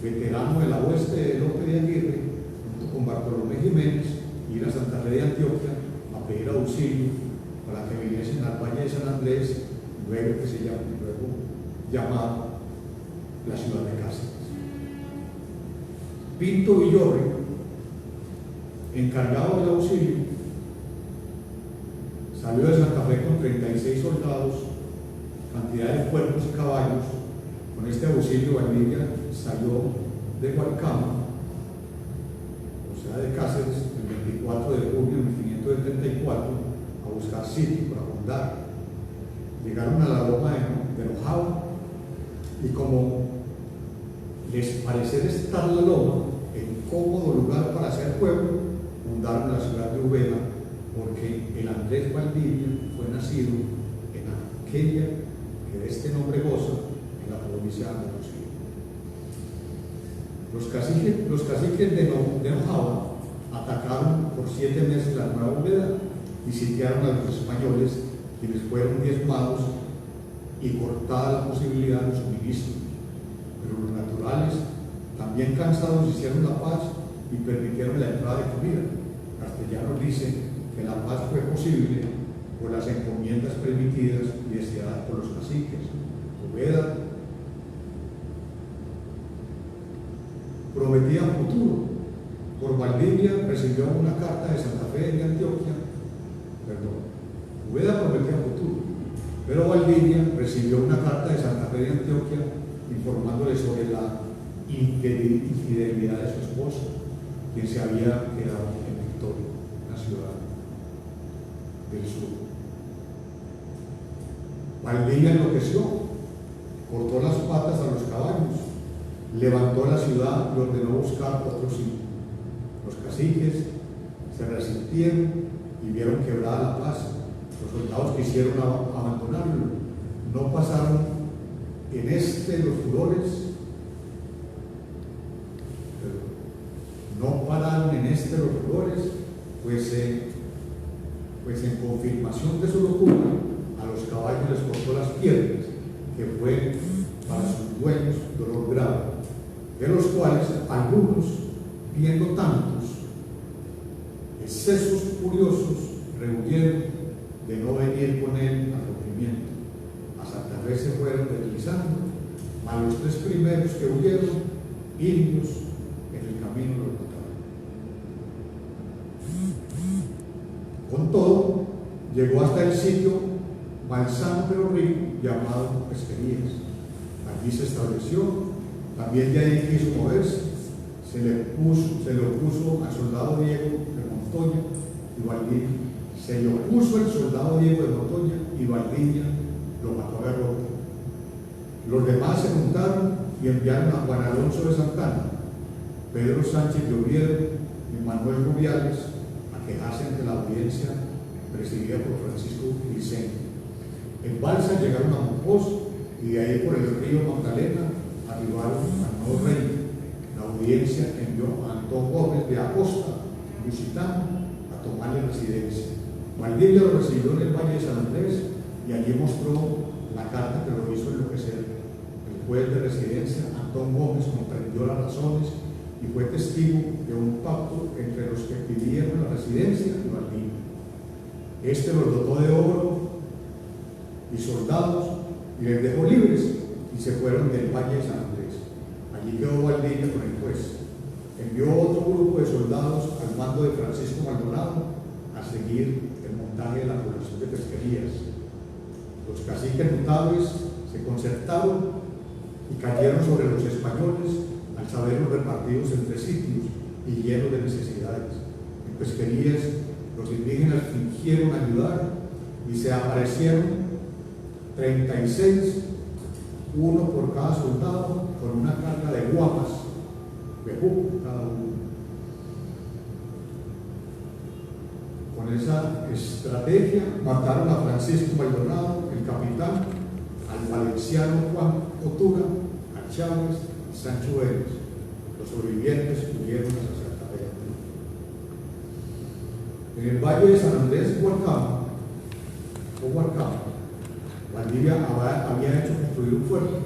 veterano de la hueste de Lope de Aguirre, junto con Bartolomé Jiménez, ir a Santa Fe de Antioquia a pedir auxilio para que viniesen al Valle de San Andrés, luego llamado la ciudad de Cáceres. Pinto Villorri encargado del auxilio, salió de Santa Fe con 36 soldados, cantidad de cuerpos y caballos. Con este auxilio Valdivia salió de Gualcama, o sea de Cáceres, el 24 de junio de 1574, a buscar sitio para fundar. Llegaron a la loma de Nojaba y como les parecer estar la loma en cómodo lugar para hacer pueblo, fundaron la ciudad de Ubeda, porque el Andrés Valdivia fue nacido en aquella que de este nombre goza, en la provincia de Andalucía. Los caciques de Nojaba atacaron por 7 meses la nueva Ubeda y sitiaron a los españoles, quienes fueron diezmados y cortada la posibilidad de suministro. Pero los naturales, también cansados, hicieron la paz y permitieron la entrada de comida. Castellanos dice que la paz fue posible por las encomiendas permitidas y deseadas por los caciques. Ubeda prometía futuro. Por Valdivia recibió una carta de Santa Fe de Antioquia, Ubeda prometía futuro, pero Valdivia recibió una carta de Santa Fe de Antioquia informándole sobre la infidelidad de su esposa, quien se había quedado en Victoria, una ciudad del sur. Valdivia enloqueció, cortó las patas a los caballos, levantó la ciudad y ordenó buscar otro sitio. Los caciques se resistieron y vieron quebrada la paz. Los soldados quisieron abandonarlo. No pasaron en los furores, no pararon en los furores, pues en confirmación de su locura, a los caballos les cortó las piernas, que fue para sus dueños dolor grave, de los cuales algunos, viendo tantos excesos furiosos, rehuyeron de no venir con él al rompimiento. A Santa Fe se fueron deslizando, a los 3 primeros que huyeron, indios en el camino los mataron. Con todo, llegó hasta el sitio malsano pero rico llamado Pesquerías. Allí se estableció, también de ahí quiso moverse. Se le opuso al soldado Diego de Montoya y Valdivia. Se le opuso el soldado Diego de Montoya y Valdivia lo mató a garrote. Los demás se juntaron y enviaron a Juan Alonso de Santana, Pedro Sánchez de Oviedo y Manuel Rubiales a quejarse ante la audiencia presidida por Francisco Vicente. En Balsa llegaron a Monpós y de ahí por el río Magdalena arribaron al nuevo reino. La audiencia envió a Antón Gómez de Acosta, lusitano, a tomarle residencia. Valdivia lo recibió en el Valle de San Andrés y allí mostró la carta que lo hizo enloquecer. El juez de residencia, Antón Gómez, comprendió las razones y fue testigo de un pacto entre los que pidieron la residencia y Valdivia. Este los dotó de oro y soldados y les dejó libres y se fueron del Valle de San Andrés. Allí quedó Valdivia con el juez. Envió otro grupo de soldados al mando de Francisco Maldonado a seguir el montaje de la población de Pesquerías. Los caciques notables se concertaron y cayeron sobre los españoles al saberlos repartidos entre sitios y llenos de necesidades. En Pesquerías los indígenas fingieron ayudar y se aparecieron 36, uno por cada soldado, con una carga de guapas, bejú cada uno. Con esa estrategia mataron a Francisco Maldonado, el capitán, al valenciano Juan Otura, a Chávez y Sancho Vélez. Los sobrevivientes huyeron hacia Santa Fe. En el Valle de San Andrés, Huarcama, Valdivia había hecho construir un fuerte.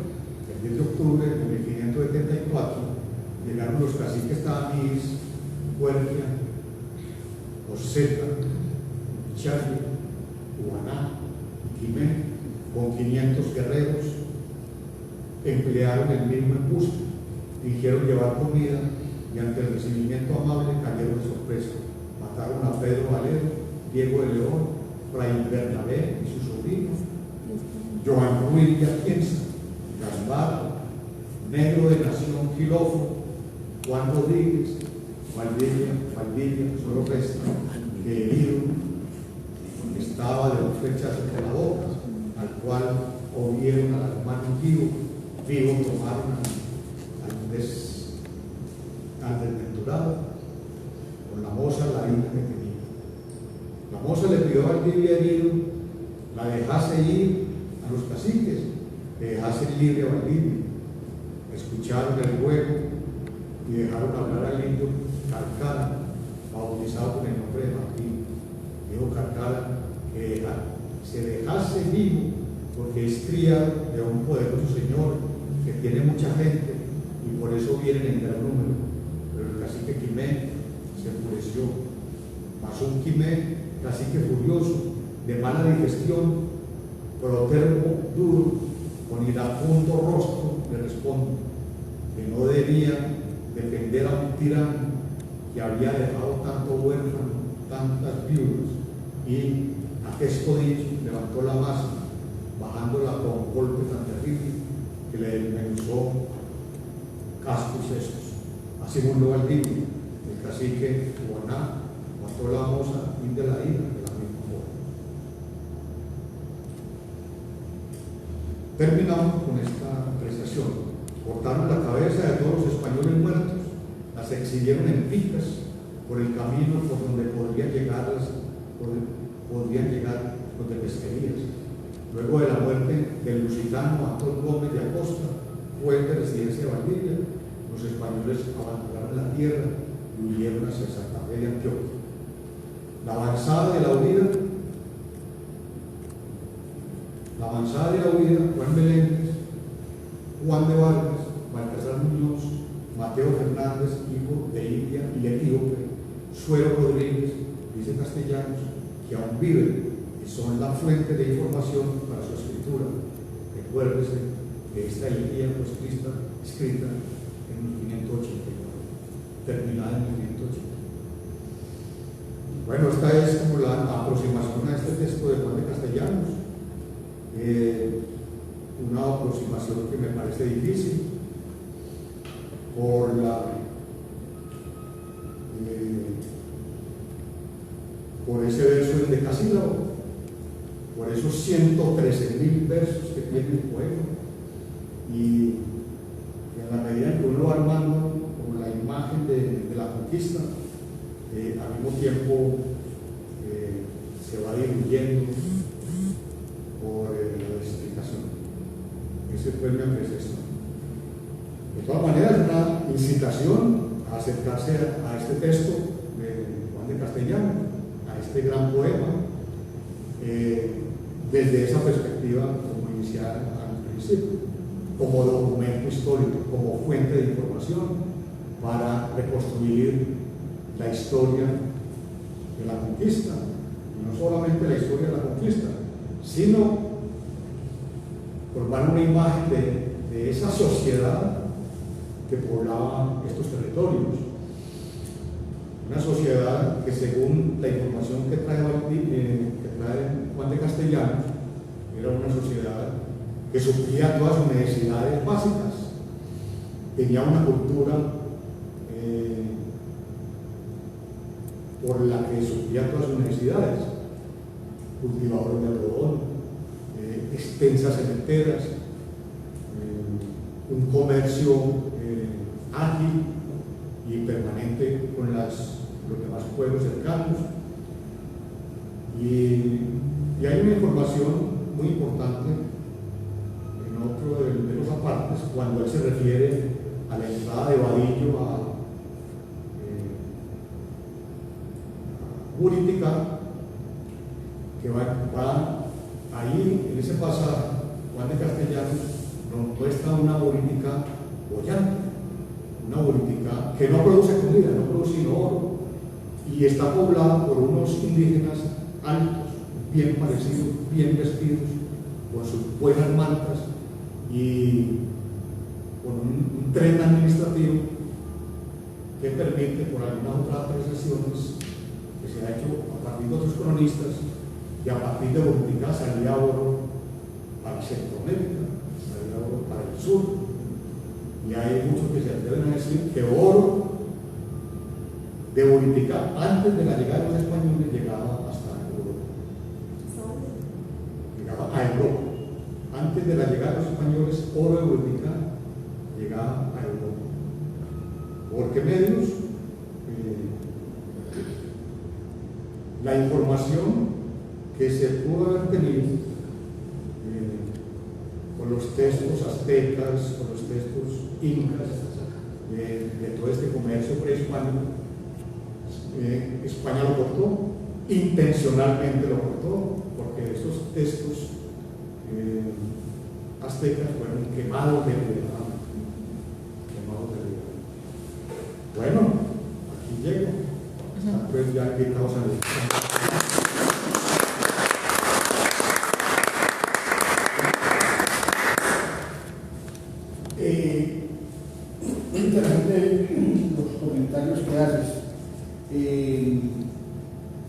El 10 de octubre de 1574 llegaron los caciques Tadanís, Huertia, Oseta, Chayo, Huaná y Quimé, con 500 guerreros. Emplearon el mismo embuste, fingieron llevar comida y ante el recibimiento amable cayeron de sorpresa. mataron a Pedro Valero, Diego de León, Fray Bernabé y su sobrino, Joan Ruiz de Atienza, Gaspar, Negro de Nación Quilófono, Juan Rodríguez, Valdivia, solo resta que herido estaba de un flechazo en la boca, al cual oyeron al hermano vivo tomaron al desventurado con la moza, la hija que tenía. La moza le pidió a Valdivia herido la dejase ir a los caciques, que dejase libre a Valdivia. Escucharon el ruego y dejaron hablar al indio Carcara, bautizado con el nombre de Martín. Dijo Carcara que se dejase vivo porque es criado de un poderoso señor que tiene mucha gente y por eso vienen en gran número. Pero el cacique Quimé se enfureció. Pasó un Quimé, cacique furioso, de mala digestión, protervo duro, con iracundo rostro, le responde que no debía defender a un tirano que había dejado tanto huérfano, tantas viudas, y a esto dicho levantó la masa, bajándola con un golpe tan terrible que le desmenuzó cascos estos. Así murió Valdivia, el cacique Juaná mató la moza y de la ira de la misma forma. Terminamos con esta apreciación. Cortaron la cabeza de todos los españoles muertos, las exhibieron en picas por el camino por donde podrían llegar los de pesquerías. Luego de la muerte del lusitano Antón Gómez de Acosta, juez de residencia de Valdivia, los españoles abandonaron la tierra y huyeron hacia Santa Fe de Antioquia. La avanzada de la huida, Juan Meléndez, Juan de Vargas, Baltasar Muñoz, Mateo Fernández, hijo de India y Etíope, Suero Rodríguez, dice Castellanos, que aún viven y son la fuente de información para su escritura. Recuérdese que esta elegía fue escrita en 1589, terminada en 1580. Bueno, esta es como la aproximación a este texto de Juan de Castellanos. Una aproximación que me parece difícil por ese verso en decasílabo, por esos 113.000 versos que tiene el poema, y en la medida en que uno va armando con la imagen de la conquista, al mismo tiempo se va diluyendo por la explicación. Esa fue mi apreciación. De todas maneras, es una incitación a acercarse a este texto de Juan de Castellano, a este gran poema, desde esa perspectiva, como inicial al principio, como documento histórico, como fuente de información para reconstruir la historia de la conquista, y no solamente la historia de la conquista, sino formar una imagen de esa sociedad que poblaba estos territorios. Una sociedad que, según la información que trae Juan de Castellanos, era una sociedad que suplía todas sus necesidades básicas. Tenía una cultura por la que suplía todas sus necesidades. Cultivadores de algodón, extensas cementeras, un comercio ágil y permanente con los demás pueblos cercanos. Y hay una información muy importante en otro de los apartes, cuando él se refiere a la entrada de Vadillo a Buritica, que va ahí, en ese pasaje. Juan de Castellanos nos muestra una Buritica boyante, una Buritica que no produce comida, no produce sino oro, y está poblada por unos indígenas altos, bien parecidos, bien vestidos, con sus buenas mantas y con un tren administrativo que permite, por algunas otras apreciaciones, que se ha hecho a partir de otros cronistas, y a partir de Borutica salía oro para Centroamérica, salía oro para el sur, y hay muchos que se atreven a decir que oro de Borutica antes de la llegada de los españoles llegaba hasta Europa, llegaba a Europa. Antes de la llegada de los españoles, oro de Borutica llegaba a Europa. ¿Por qué medios? La información que se pudo haber tenido con los textos aztecas, con los textos incas, de todo este comercio prehispánico, España lo cortó, intencionalmente lo cortó, porque estos textos aztecas fueron quemados de libertad. Bueno, aquí llego. Pues ya invitados a la muy interesante los comentarios que haces.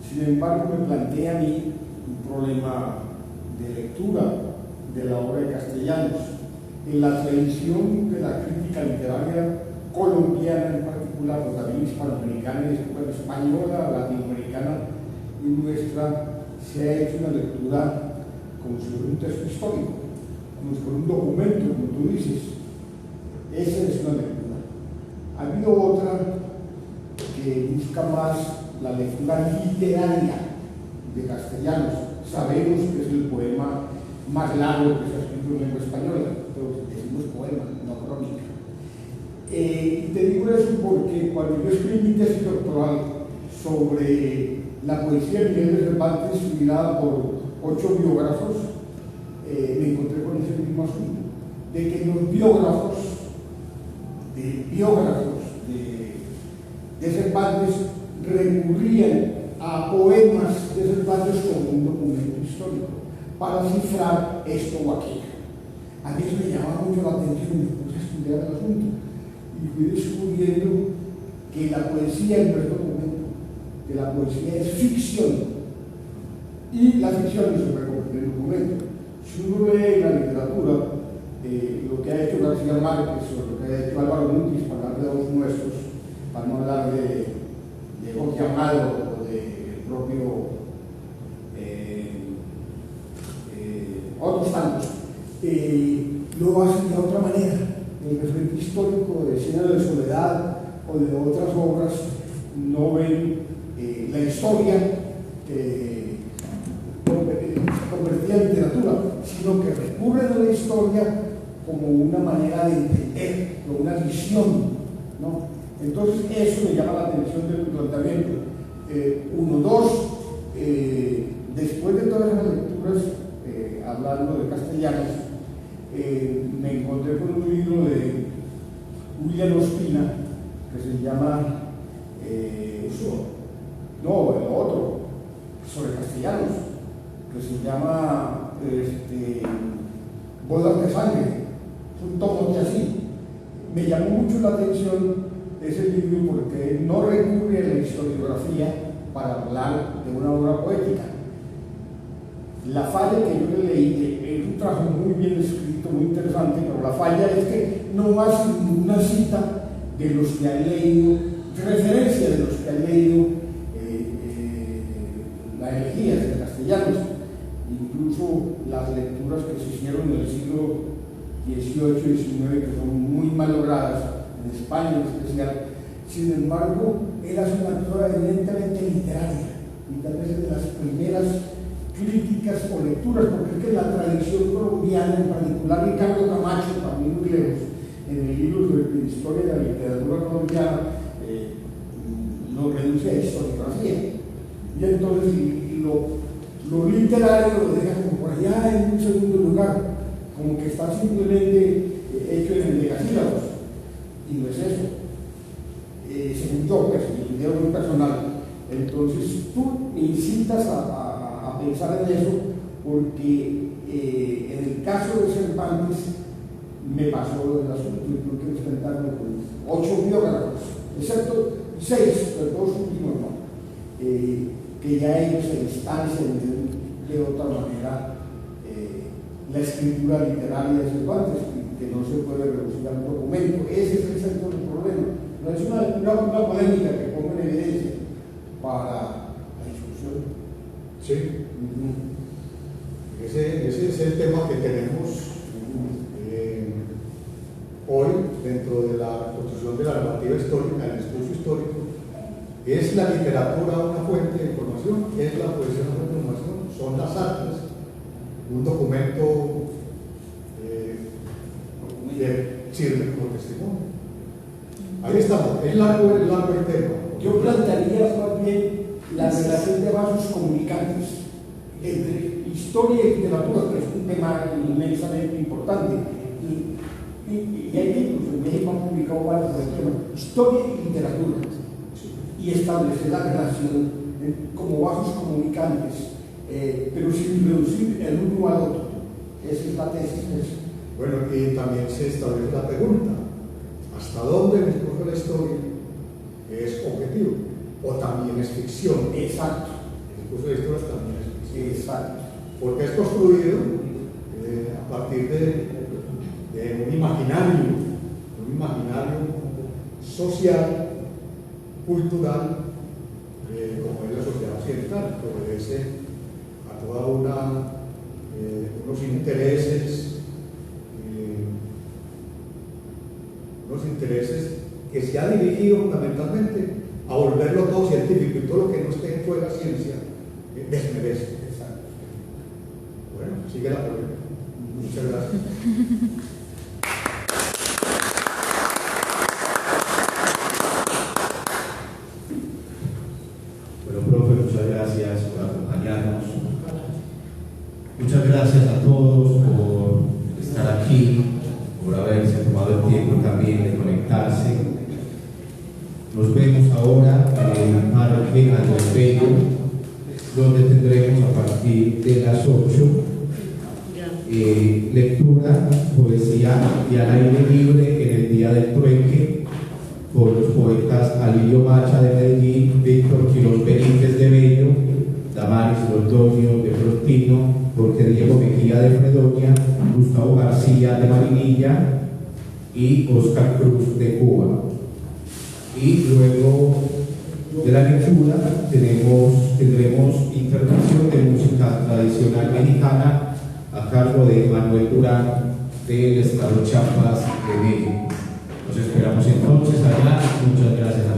Sin embargo, me plantea a mí un problema de lectura de la obra de Castellanos. En la tradición de la crítica literaria colombiana en particular, pero también hispanoamericana, bueno, española, latinoamericana y nuestra, se ha hecho una lectura como si fuera un texto histórico, como si fuera un documento, como tú dices. Esa es una lectura. Ha habido otra que busca más la lectura literaria de Castellanos. Sabemos que es el poema más largo que se ha escrito en lengua española, pero decimos poema, no crónica. Te digo eso porque cuando yo escribí mi tesis doctoral sobre la poesía de Miguel de Cervantes, mirada por 8 biógrafos, me encontré con ese mismo asunto, de que los biógrafos de Cervantes recurrían a poemas de Cervantes como un documento histórico para cifrar esto o aquello. A mí eso me llamaba mucho la atención, me puse a estudiar el asunto y fui descubriendo que la poesía no es documento, que la poesía es ficción y la ficción no se puede convertir en documento. Si uno lee la literatura, lo que ha hecho García Márquez o lo que ha hecho Álvaro Mutis, para hablar de los nuestros, para no hablar de Jorge Amado o del propio otros tantos, lo hacen de otra manera. El referente histórico de Escena de Soledad o de otras obras no ven la historia convertida en literatura, sino que recurren a la historia como una manera de entender, como una visión, ¿no? Entonces eso me llama la atención del planteamiento. Después de todas las lecturas, hablando de Castellanos, me encontré con un libro de William Ospina que se llama el otro, sobre Castellanos, que se llama Bodas de Sangre. Es un tomo que así. Me llamó mucho la atención ese libro porque no recurre a la historiografía para hablar de una obra poética. La falla que yo le leí es un trabajo muy bien escrito, muy interesante, pero la falla es que no hace ninguna cita de los que han leído, referencia de los que han leído la elegía de Castellanos, incluso las lecturas que se hicieron en el siglo XVIII y XIX, que son muy mal logradas, en España en especial. Sin embargo, él hace una lectura evidentemente literaria, y tal vez de las primeras críticas o lecturas, porque es que la tradición colombiana, en particular Ricardo Camacho, también muy lejos, en el libro de Historia de la Literatura Colombiana, lo reduce a historiografía. Y entonces lo literario lo deja como por allá en un segundo lugar, como que está simplemente hecho en endecasílabos, y no es eso. Según yo, pues, mi idea muy personal. Entonces tú me incitas a pensar en eso, porque en el caso de Cervantes me pasó el asunto y tuve que enfrentarme con 8 biógrafos, excepto 6, pero 2 últimos no. que ya ellos se distancian de otra manera la escritura literaria de Cervantes, que no se puede reducir a un documento. Ese es el centro del problema. No es una polémica que pongo en evidencia para la discusión. Sí. Ese es el tema que tenemos hoy dentro de la construcción de la narrativa histórica, el discurso histórico. ¿Es la literatura una fuente de información? ¿Es la poesía una fuente de información? ¿Son las artes un documento que sirve como testimonio? Ahí estamos, es largo el tema. Yo plantearía más bien la relación de vasos comunicantes entre historia y literatura, que es un tema inmensamente importante. Y hay libros, en México han publicado varios del tema, historia y literatura, y establecer la relación como vasos comunicantes, pero sin reducir el uno al otro. Esa es la tesis. Bueno, y también se establece la pregunta: ¿hasta dónde el discurso de la historia es objetivo o también es ficción? Exacto. El discurso de la historia también es ficción. Exacto. Porque es construido a partir de un imaginario social, cultural, como es la sociedad occidental, que obedece a toda unos intereses que se ha dirigido fundamentalmente a volverlo todo científico, y todo lo que no esté fuera de la ciencia desmerece. Exacto. Bueno, sigue la polémica. Muchas gracias. Bueno, profe, muchas gracias por acompañarnos. Muchas gracias a todos por estar aquí, por haberse tomado el tiempo también de conectarse. Nos vemos ahora en el Parque Andrés Bello, donde tendremos a partir de las 8 lectura, poesía y al aire libre en el Día del Trueque, con los poetas Alirio Macha de Medellín, Víctor Quiroz Benítez de Bello, Damaris Londoño de Frontino, Jorge Diego Mejía de Fredonia, Gustavo García de Marinilla y Oscar Cruz de Cuba. Y luego de la lectura tendremos intervención de música tradicional mexicana a cargo de Manuel Durán del Estado Chiapas de México. Nos esperamos entonces allá. Muchas gracias.